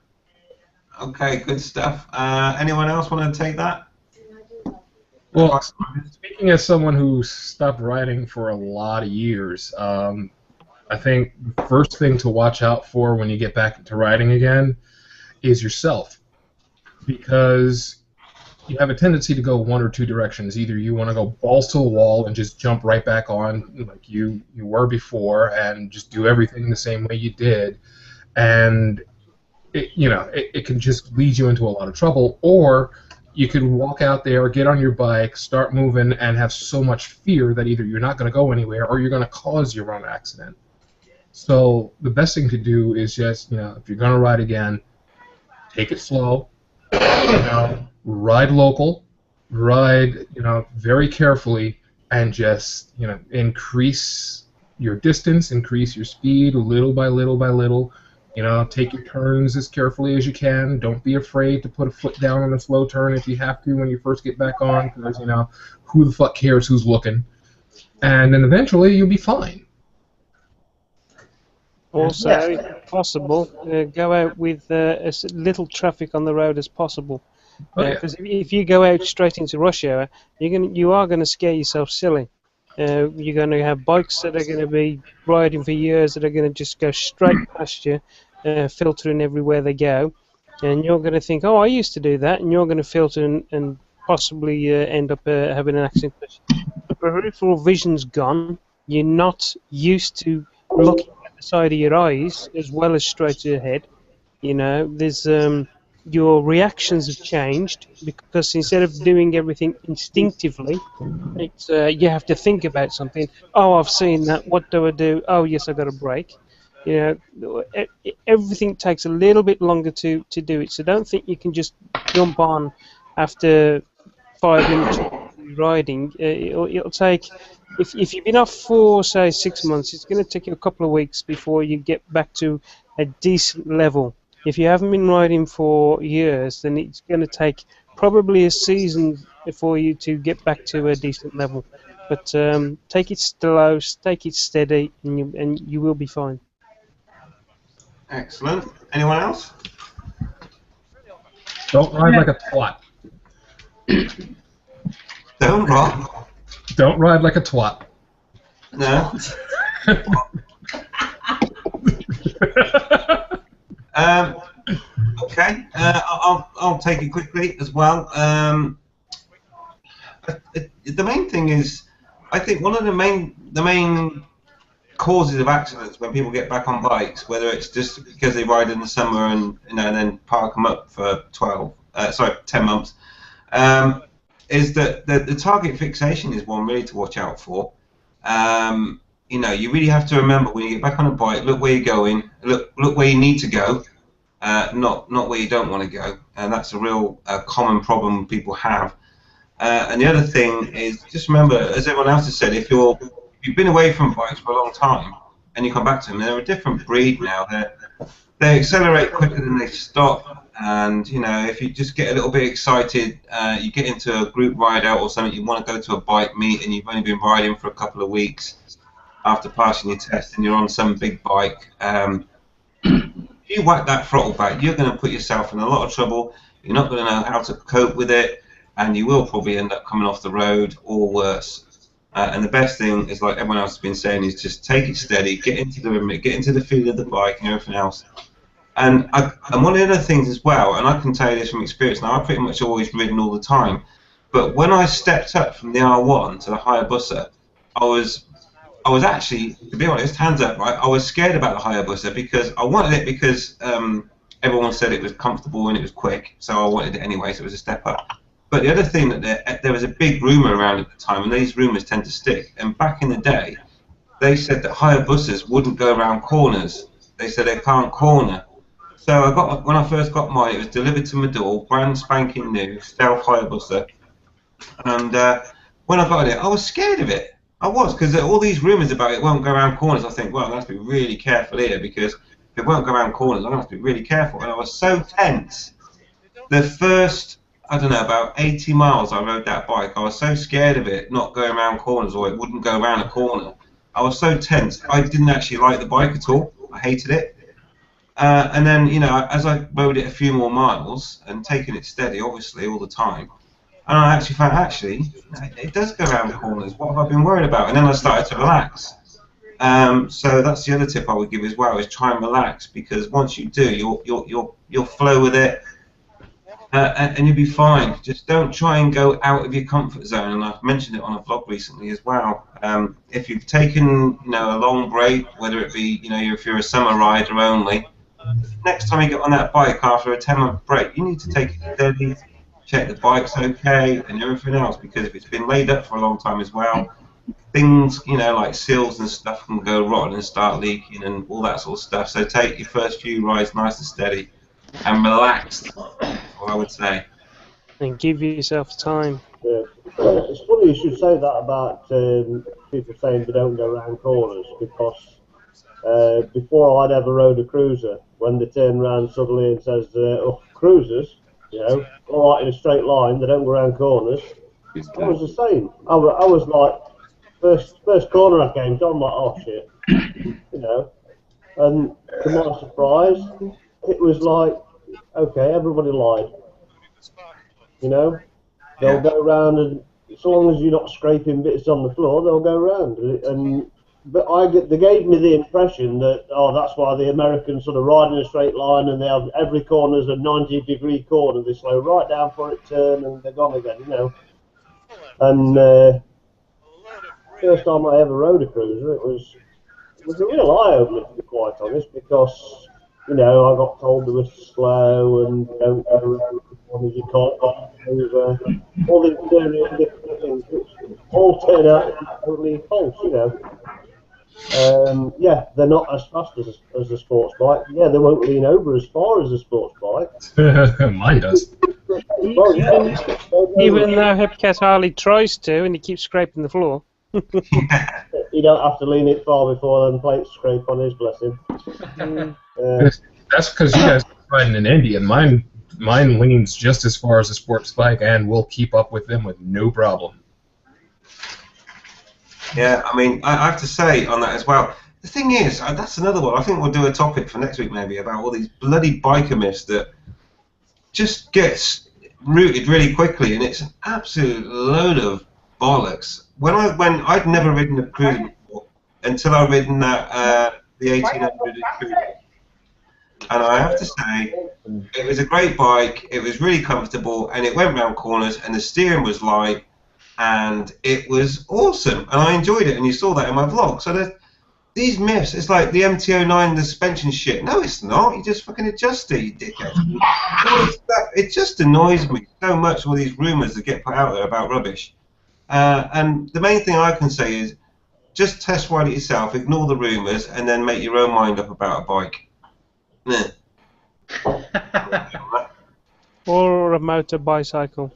Okay, good stuff. Anyone else want to take that? Well, speaking as someone who stopped riding for a lot of years, I think the first thing to watch out for when you get back into riding again is yourself. Because you have a tendency to go one or two directions. Either you want to go balls to the wall and just jump right back on like you were before and just do everything the same way you did, and it can just lead you into a lot of trouble. Or you could walk out there, get on your bike, start moving, and have so much fear that either you're not going to go anywhere or you're going to cause your own accident. So the best thing to do is just, if you're going to ride again, take it slow. Ride local, ride, very carefully, and just, increase your distance, increase your speed little by little by little. Take your turns as carefully as you can. Don't be afraid to put a foot down on a slow turn if you have to when you first get back on, because, who the fuck cares who's looking? And then eventually you'll be fine. Also, if possible, go out with as little traffic on the road as possible. Because if you go out straight into rush hour, you are going to scare yourself silly. You're going to have bikes that are going to be riding for years that are going to just go straight past you, filtering everywhere they go, and you're going to think, oh, I used to do that, and you're going to filter and possibly end up having an accident. The peripheral vision's gone. You're not used to looking at the side of your eyes as well as straight ahead. There's your reactions have changed because instead of doing everything instinctively, it's you have to think about something. Oh, I've seen that. What do I do? Oh, yes, I've got a brake. Everything takes a little bit longer to do it. So don't think you can just jump on after 5 minutes of riding. It'll take, if you've been off for, say, 6 months, it's going to take you a couple of weeks before you get back to a decent level. If you haven't been riding for years, then it's going to take probably a season for you to get back to a decent level. But take it slow, take it steady, and you will be fine. Excellent. Anyone else? Don't ride like a twat. Don't what? Don't ride like a twat. No. Okay, I'll take it quickly as well. The main thing is, I think one of the main causes of accidents when people get back on bikes, whether it's just because they ride in the summer and then park them up for 10 months, is that the target fixation is one really to watch out for. You really have to remember when you get back on a bike, look where you're going, look where you need to go, not where you don't want to go, and that's a real common problem people have. And the other thing is, just remember, as everyone else has said, if you've been away from bikes for a long time and you come back to them, they're a different breed now. They accelerate quicker than they stop, and if you just get a little bit excited, you get into a group ride out or something, you want to go to a bike meet and you've only been riding for a couple of weeks after passing your test and you're on some big bike, if you whack that throttle back, you're going to put yourself in a lot of trouble. You're not going to know how to cope with it, and you will probably end up coming off the road or worse. And the best thing is, like everyone else has been saying, is just take it steady, get into the rhythm, get into the feel of the bike and everything else. And one of the other things as well, and I can tell you this from experience, now I've pretty much always ridden all the time, but when I stepped up from the R1 to the Hayabusa, I was I was actually, to be honest, hands up, right? I was scared about the Hayabusa because I wanted it because everyone said it was comfortable and it was quick, so I wanted it anyway. So it was a step up. But the other thing that there was a big rumor around at the time, and these rumors tend to stick. And back in the day, they said that Hayabusas wouldn't go around corners. They said they can't corner. So when I first got mine, it was delivered to my door, brand spanking new, stealth Hayabusa. And when I got it, I was scared of it. I was, because all these rumours about it won't go around corners. I think, well, I have to be really careful here, because if it won't go around corners, I have to be really careful. And I was so tense. The first, I don't know, about 80 miles I rode that bike, I was so scared of it not going around corners, or it wouldn't go around a corner. I was so tense. I didn't actually like the bike at all. I hated it. And then, you know, as I rode it a few more miles and taking it steady, obviously, all the time, and I actually found, it does go around corners. What have I been worried about? And then I started to relax. So that's the other tip I would give as well, is try and relax, because once you do, you'll flow with it, and you'll be fine. Just don't try and go out of your comfort zone. And I've mentioned it on a vlog recently as well. If you've taken, you know, a long break, whether it be, you know, if you're a summer rider only, next time you get on that bike after a 10-month break, you need to take it steady, check the bike's okay and everything else, because if it's been laid up for a long time as well, things, you know, like seals and stuff can go rotten and start leaking and all that sort of stuff. So take your first few rides nice and steady and relaxed, what I would say. And give yourself time. Yeah. It's funny you should say that about people saying they don't go around corners, because before I'd ever rode a cruiser, when they turn around suddenly and says, oh, cruisers, you know, all right in a straight line, they don't go around corners. I was the same. I was like, first corner I came to, I'm like, oh shit, you know. And to my surprise, it was like, okay, everybody lied. You know, they'll go around, and so long as you're not scraping bits on the floor, they'll go around. But they gave me the impression that, oh, that's why the Americans sort of ride in a straight line, and they have every corner's a 90-degree corner. They slow right down for it, turn, and they're gone again, you know. And first time I ever rode a cruiser, it was a real eye-opener, to be quite honest, because, you know, I got told they were slow and don't go around the corners, you can't go over, all these different things, which all turn out to be totally false, you know. Yeah, they're not as fast as a sports bike. Yeah, they won't lean over as far as a sports bike. Mine does. Well, yeah. Even though Hepcat hardly tries to, and he keeps scraping the floor. You don't have to lean it far before them plates scrape on his, bless him. That's because you guys are riding an Indy, and mine leans just as far as a sports bike and will keep up with them with no problem. Yeah, I mean, I have to say on that as well, the thing is, that's another one. I think we'll do a topic for next week maybe about all these bloody biker myths that just gets rooted really quickly, and it's an absolute load of bollocks. When I'd never ridden a cruiser before until I'd ridden that the 1800 cruiser, and I have to say, it was a great bike. It was really comfortable, and it went round corners, and the steering was light, and it was awesome, and I enjoyed it. And you saw that in my vlog. So these myths, it's like the MT-09 suspension shit. No, it's not. You just fucking adjust it, you dickhead. It just annoys me so much, all these rumours that get put out there about rubbish. And the main thing I can say is just test ride it yourself, ignore the rumours, and then make your own mind up about a bike. Or a motor bicycle.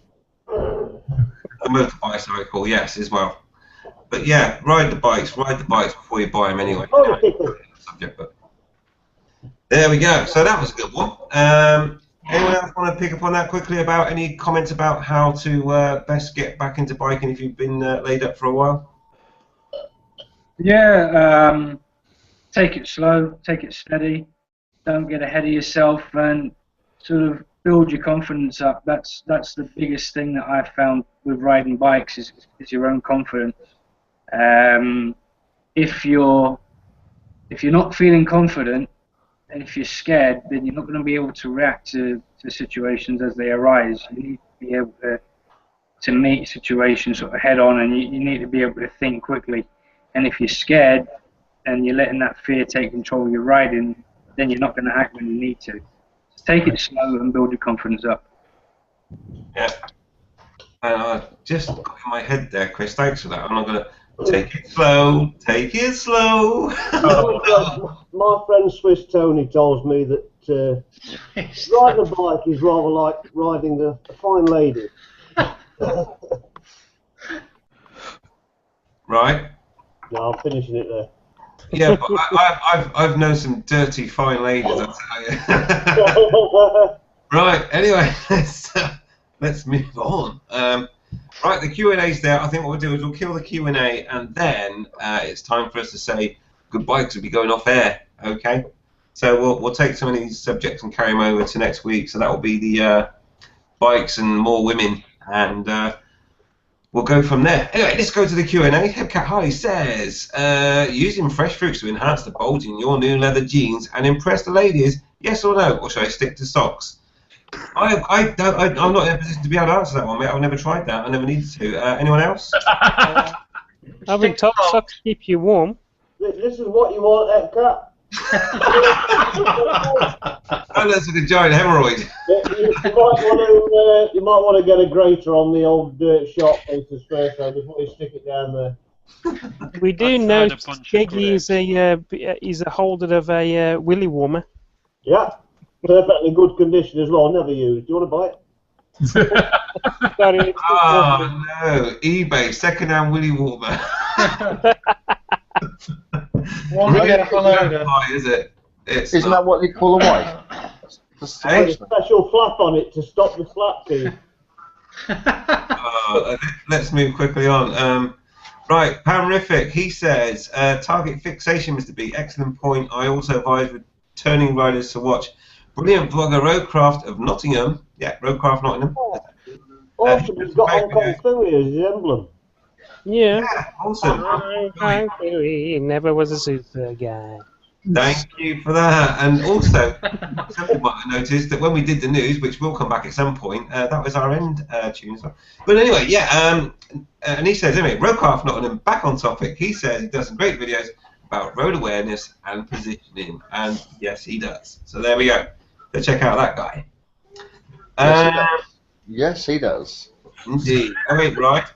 A motor bicycle, yes, as well. But yeah, ride the bikes before you buy them anyway. Subject, but there we go. So that was a good one. Anyone else want to pick up on that quickly about any comments about how to best get back into biking if you've been laid up for a while? Yeah, take it slow, take it steady. Don't get ahead of yourself, and sort of build your confidence up. That's the biggest thing that I've found with riding bikes is your own confidence. If you're not feeling confident, and if you're scared, then you're not going to be able to react to situations as they arise. You need to be able to meet situations sort of head on, and you need to be able to think quickly. And if you're scared and you're letting that fear take control of your riding, then you're not going to act when you need to. So take it slow and build your confidence up. Yeah. And I just got in my head there, Chris. Thanks for that. I'm not going to take it slow. Take it slow. My friend Swiss Tony tells me that riding a bike is rather like riding a fine lady. Right. No, I'm finishing it there. Yeah, but I've known some dirty fine ladies, I'll tell you. Right. Anyway, let's move on. Right, the Q&A's there. I think what we'll do is we'll kill the Q&A, and then it's time for us to say goodbye because we'll be going off air. Okay. So we'll take some of these subjects and carry them over to next week. So that will be the bikes and more women, and we'll go from there. Anyway, let's go to the Q&A. Hepcat Harley says, using fresh fruits to enhance the bulge in your new leather jeans and impress the ladies, yes or no? Or should I stick to socks? I'm not in a position to be able to answer that one, mate. I've never tried that. I never needed to. Anyone else? I've been told socks keep you warm. This is what you want, Epcat. Oh, that's like a giant hemorrhoid. You might want to get a grater on the old dirt shop places first, though, before you stick it down there. We do know Shaggy is a holder of a willy warmer. Yeah, perfectly good condition as well. Never used. Do you want to buy it? Sorry, Oh no, eBay second-hand willy warmer. Is it? Isn't that what they call a wife? Hey, special flap on it to stop the slap teeth. Let's move quickly on. Right, Pamrific, he says, target fixation, Mr. B, excellent point. I also advise returning riders to watch brilliant vlogger Roadcraft of Nottingham. Yeah, Roadcraft Nottingham. Awesome, he's got Hong Kong Philly as his emblem. Yeah. Awesome. He never was a super guy. Thank you for that. And also, some people might have noticed that when we did the news, which will come back at some point, that was our end tune as well. But anyway, yeah, and he says, anyway, Roadcraft Nottingham, back on topic, he says he does some great videos about road awareness and positioning. And yes, he does. So there we go. Go check out that guy. Yes, he does. Indeed. Okay, right.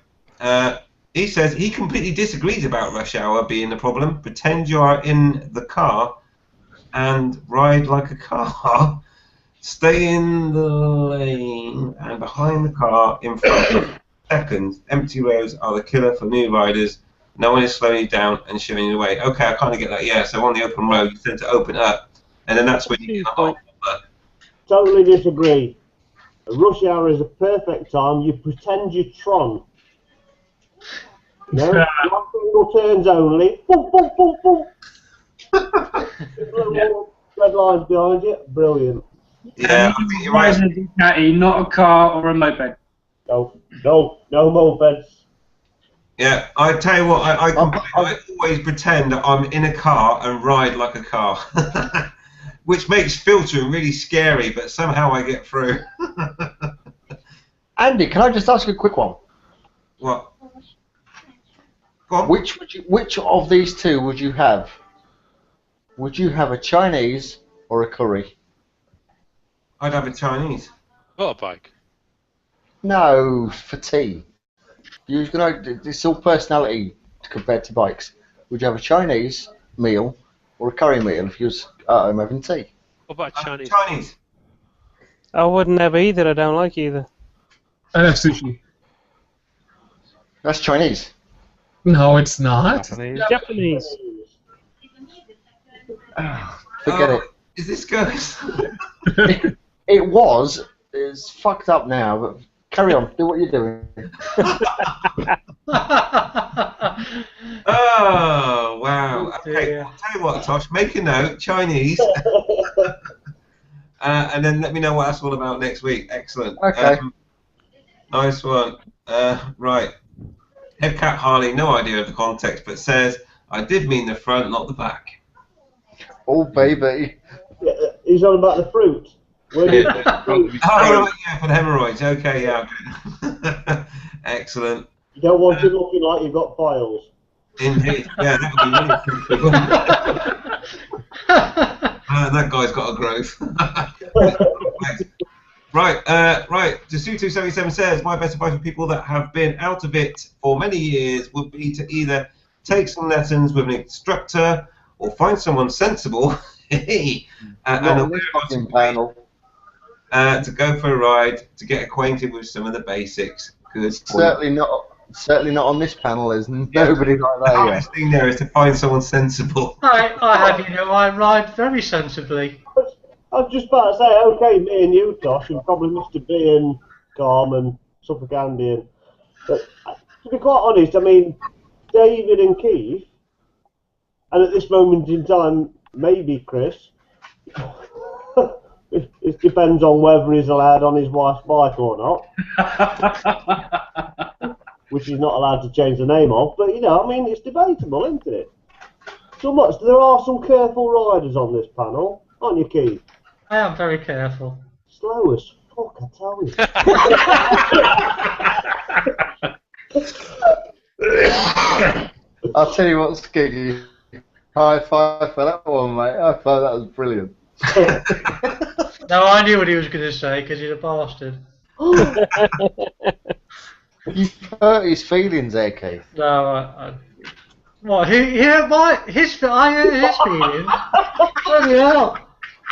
He says he completely disagrees about rush hour being the problem. Pretend you are in the car and ride like a car. Stay in the lane and behind the car in front. Seconds. Empty roads are the killer for new riders. No one is slowing you down and showing you the way. Okay, I kind of get that. Yeah, so on the open road, you tend to open up, and then that's when you get off. Totally disagree. A rush hour is a perfect time. You pretend you're Tron. No, one single turns only. Boom, boom, boom, boom. Red lines behind you. Brilliant. Yeah, I think you're right. A Ducati, not a car or a moped. No mopeds. Yeah, I tell you what, I always pretend that I'm in a car and ride like a car, which makes filtering really scary, but somehow I get through. Andy, can I just ask you a quick one? What? Go on. Which of these two would you have? Would you have a Chinese or a curry? I'd have a Chinese. Motorbike. No, for tea. It's all personality compared to bikes. Would you have a Chinese meal or a curry meal if you was at home having tea? What about Chinese? Chinese. I wouldn't have either. I don't like either. I'd have sushi. That's Chinese. No, it's not. Japanese. Forget it. Is this going? It was. It's fucked up now, but carry on. Do what you're doing. Oh, wow. Okay, I'll tell you what, Tosh. Make a note. Chinese. And then let me know what that's all about next week. Excellent. Okay. Nice one. Right. Headcat Harley, no idea of the context, but says, I did mean the front, not the back. Oh, baby. Yeah, he's on about the fruit. Right, yeah, for the hemorrhoids. Okay, yeah. Okay. Excellent. You don't want it looking like you've got files. Indeed. Yeah, that would be really cool, wouldn't it? That guy's got a growth. Right, Desutu77 says, my best advice for people that have been out of it for many years would be to either take some lessons with an instructor or find someone sensible and aware of to go for a ride to get acquainted with some of the basics. Good. Certainly not on this panel. There's nobody like that. The hardest thing there is to find someone sensible. I have, you know, I ride very sensibly. I was just about to say, okay, me and you, Tosh, and probably Mr. B and Carm and Suffolk Andy. But to be quite honest, I mean, David and Keith, and at this moment in time, maybe Chris, it depends on whether he's allowed on his wife's bike or not, which he's not allowed to change the name of, but, you know, I mean, it's debatable, isn't it? So much. There are some careful riders on this panel, aren't you, Keith? I am very careful. Slow as fuck, I tell you. I'll tell you what, Skiggy. High five for that one, mate. High five, that was brilliant. No, I knew what he was going to say because he's a bastard. You hurt his feelings there, Keith. No, what? His feelings? Bloody hell.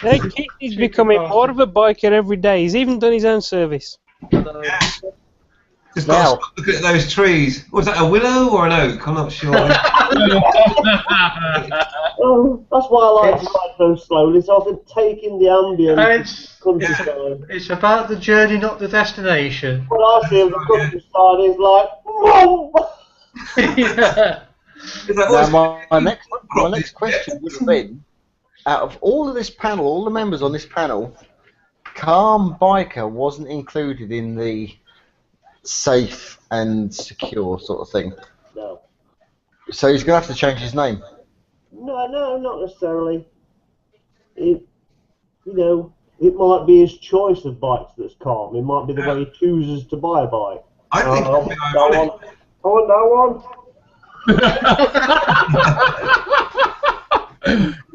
Hey, Keith is becoming more of a biker every day. He's even done his own service. Yeah. Just got to look at those trees. Was that a willow or an oak? I'm not sure. Oh, that's why I like to ride so slowly, so I can take in the ambience. It's about the journey, not the destination. When I see the countryside, it's like, whoa! Yeah. Now, my next question would have been, out of all of this panel, all the members on this panel, Calm Biker wasn't included in the safe and secure sort of thing. No. So he's going to have to change his name. No, not necessarily. It might be his choice of bikes that's calm. It might be the way he chooses to buy a bike. I think I want that one.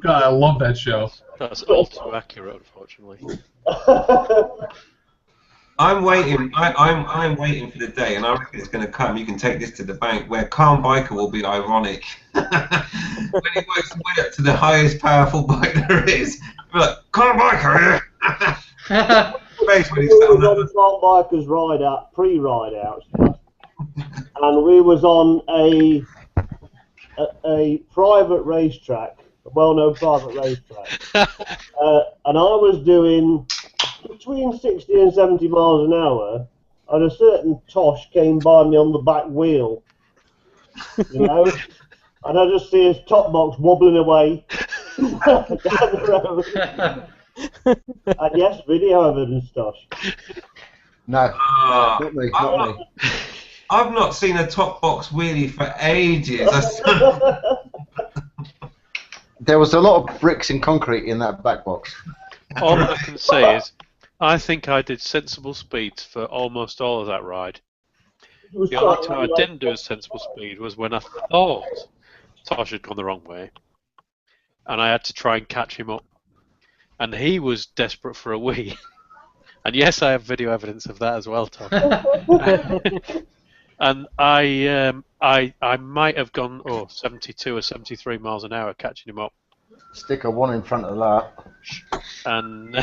God, I love that show. That's all too accurate, unfortunately. I'm waiting. I'm waiting for the day, and I reckon it's going to come. You can take this to the bank, where Calm Biker will be ironic when he works his way up to the highest powerful bike there is. Be like, Calm Biker here. We was on Calm Biker's pre-ride out, and we was on a private racetrack, a well-known private racetrack, and I was doing between 60 and 70 miles an hour, and a certain Tosh came by me on the back wheel, you know, and I just see his top box wobbling away down the road. And yes, video evidence, Tosh. No, not me. I've not seen a top box wheelie for ages. There was a lot of bricks and concrete in that back box. All I can say is, I think I did sensible speeds for almost all of that ride. The only time I didn't do a sensible speed was when I thought Tosh had gone the wrong way, and I had to try and catch him up. And he was desperate for a wee. And yes, I have video evidence of that as well, Tom. And I might have gone 72 or 73 miles an hour catching him up. Stick a 1 in front of that. And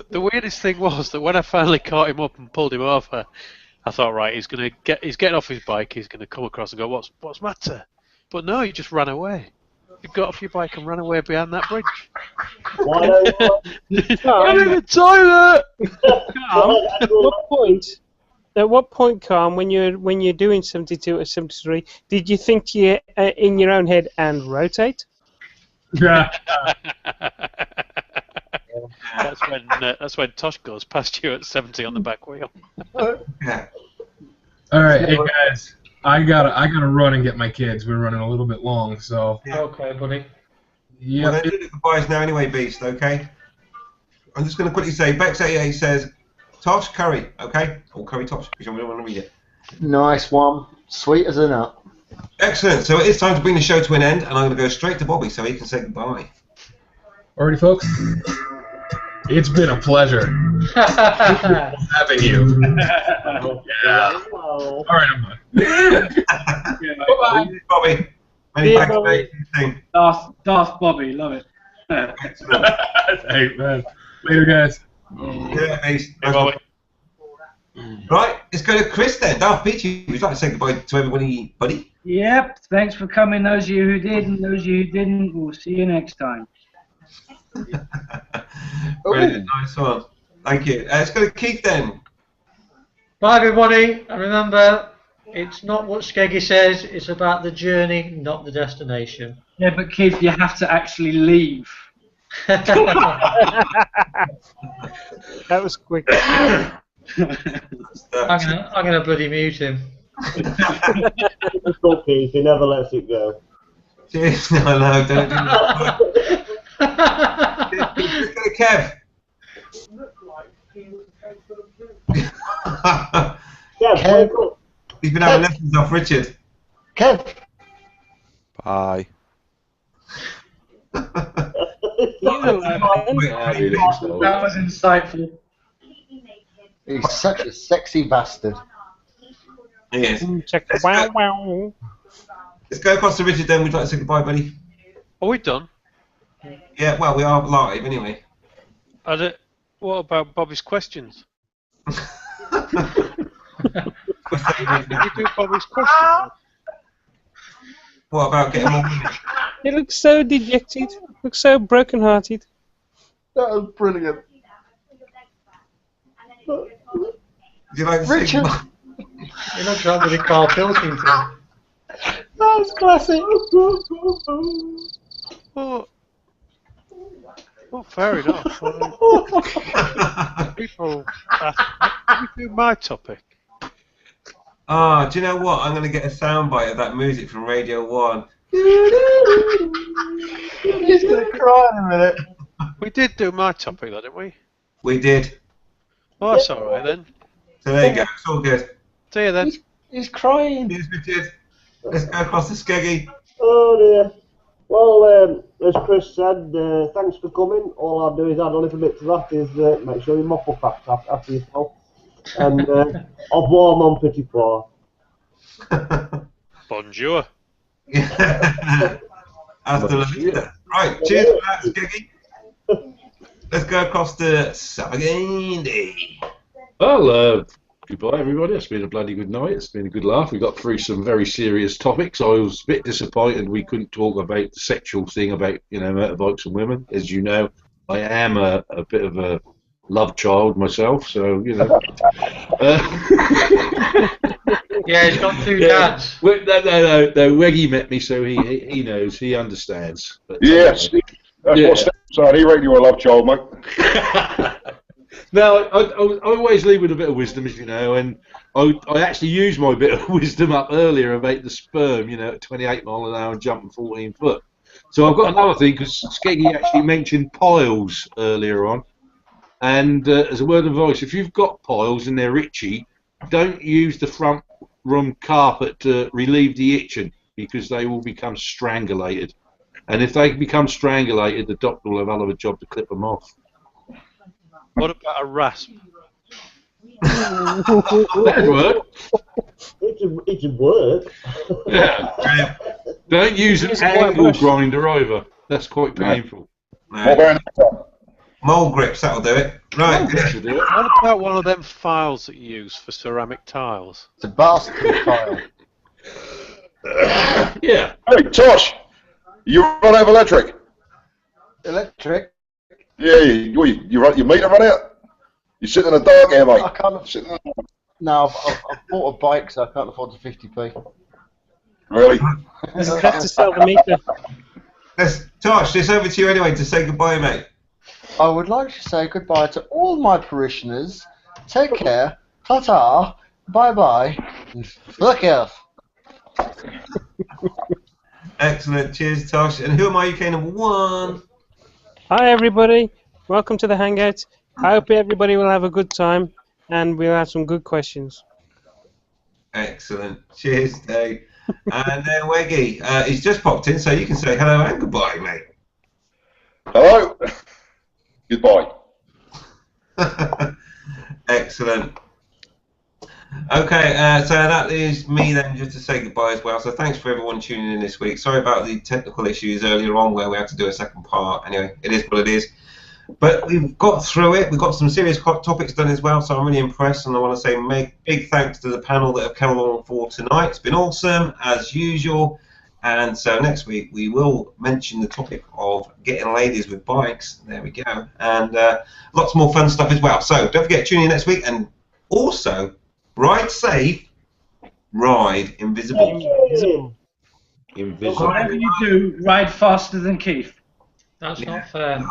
the weirdest thing was that when I finally caught him up and pulled him over, I thought, right, he's getting off his bike, he's going to come across and go, what's the matter? But no, he just ran away. You got off your bike and ran away behind that bridge. Why don't you? I'm in the toilet. At what point, Calm, when you're doing 72 or 73, did you think to you in your own head and rotate? Yeah. That's when Tosh goes past you at 70 on the back wheel. All right, hey guys, I gotta run and get my kids. We're running a little bit long, so. Okay, buddy. Yeah. Well, they're doing the goodbyes now anyway, Beast. Okay. I'm just going to quickly say, Bex88 says, Tosh, curry, okay? Or curry Tosh, because I'm going to want to read it. Nice one. Sweet as a nut. Excellent. So it is time to bring the show to an end, and I'm going to go straight to Bobby so he can say goodbye. Alrighty, folks. It's been a pleasure having you. Yeah. All right, I'm done. Bye-bye. Bobby. Many thanks, mate. Darth Bobby, love it. Excellent. Hey, man. Later, guys. Yeah, peace. Hey, Bobby. Right, let's go to Chris then. Darth Peachy, would you like to say goodbye to everybody, buddy? Yep, thanks for coming, those of you who did, and those of you who didn't. We'll see you next time. Brilliant, nice one. Thank you. Let's go to Keith then. Bye, everybody, and remember, it's not what Skeggy says, it's about the journey, not the destination. Yeah, but Keith, you have to actually leave. That was quick. I'm gonna bloody mute him. Typical Keith, he never lets it go. Cheers. No, don't do that. Let's go to Kev. Kev. He's been having lessons off Richard. Kev. Bye. That was insightful. He's such a sexy bastard. He is. Check the wow wow. Let's go across to Richard then. We'd like to say goodbye, buddy. Are we done? Yeah, well, we are live anyway. What about Bobby's questions? Did you do Bobby's questions? What about getting more women? He looks so dejected. Looks so broken-hearted. That was brilliant. Would you like to say Richard. goodbye? You're not trying to be Carl Pilkington. That was classic. Well, fair enough. People ask, can you do my topic? Ah, do you know what? I'm going to get a soundbite of that music from Radio 1. He's going to cry in a minute. We did do my topic, though, didn't we? We did. Oh, that's all right then. So there you go. It's all good. See you then. He's crying. Cheers, Richard. Let's go across to Skeggy. Oh dear. Well, as Chris said, thanks for coming. All I'll do is add a little bit to that is make sure you mop up after yourself. And au revoir, mon petit pois. Bonjour. Hasta la vista. Right, cheers for that, Skeggy. Let's go across to Sabagindi. Well, goodbye everybody. It's been a bloody good night. It's been a good laugh. We got through some very serious topics. I was a bit disappointed we couldn't talk about the sexual thing about, motorbikes and women. As you know, I am a bit of a love child myself, so Yeah, he's got two dads. No. Reggie met me, so he knows, he understands. But, yes, that's what Steph's on. He reckon you're a love child, mate. No, I always leave with a bit of wisdom, as you know, and I actually used my bit of wisdom up earlier about the sperm, at 28 mile an hour and jumping 14 foot. So I've got another thing, because Skeggy actually mentioned piles earlier on, and as a word of advice, if you've got piles and they're itchy, don't use the front room carpet to relieve the itching, because they will become strangulated. And if they become strangulated, the doctor will have a hell of a job to clip them off. What about a rasp? That'd work. It would work. Yeah. Don't use an angle grinder either. That's quite painful. No. Mole grips, that'll do it. Right. What about one of them files that you use for ceramic tiles? It's a basket file. Yeah. Hey, Tosh, you run out of electric? Electric? Yeah, your meter run out? You're sitting in the dark here, mate. I can't. No, I've bought a bike, so I can't afford the 50p. Really? Have to sell the meter. Tosh, it's over to you anyway to say goodbye, mate. I would like to say goodbye to all my parishioners. Take care. Ta-ta. Bye-bye. Look out. Excellent. Cheers, Tosh. And who am I, UK number 1? Hi everybody, welcome to the Hangout. I hope everybody will have a good time and we'll have some good questions. Excellent. Cheers, Dave. And then Weggy, he's just popped in, so you can say hello and goodbye, mate. Hello. Goodbye. Excellent. Okay, so that is me then, just to say goodbye as well. So thanks for everyone tuning in this week. Sorry about the technical issues earlier on where we had to do a second part. Anyway, it is what it is. But we've got through it. We've got some serious topics done as well, so I'm really impressed. And I want to say big thanks to the panel that have come along for tonight. It's been awesome, as usual. And so next week we will mention the topic of getting ladies with bikes. There we go. And lots more fun stuff as well. So don't forget to tune in next week. And also, ride safe, ride invisible. Whatever you do, ride faster than Keith. That's not fair.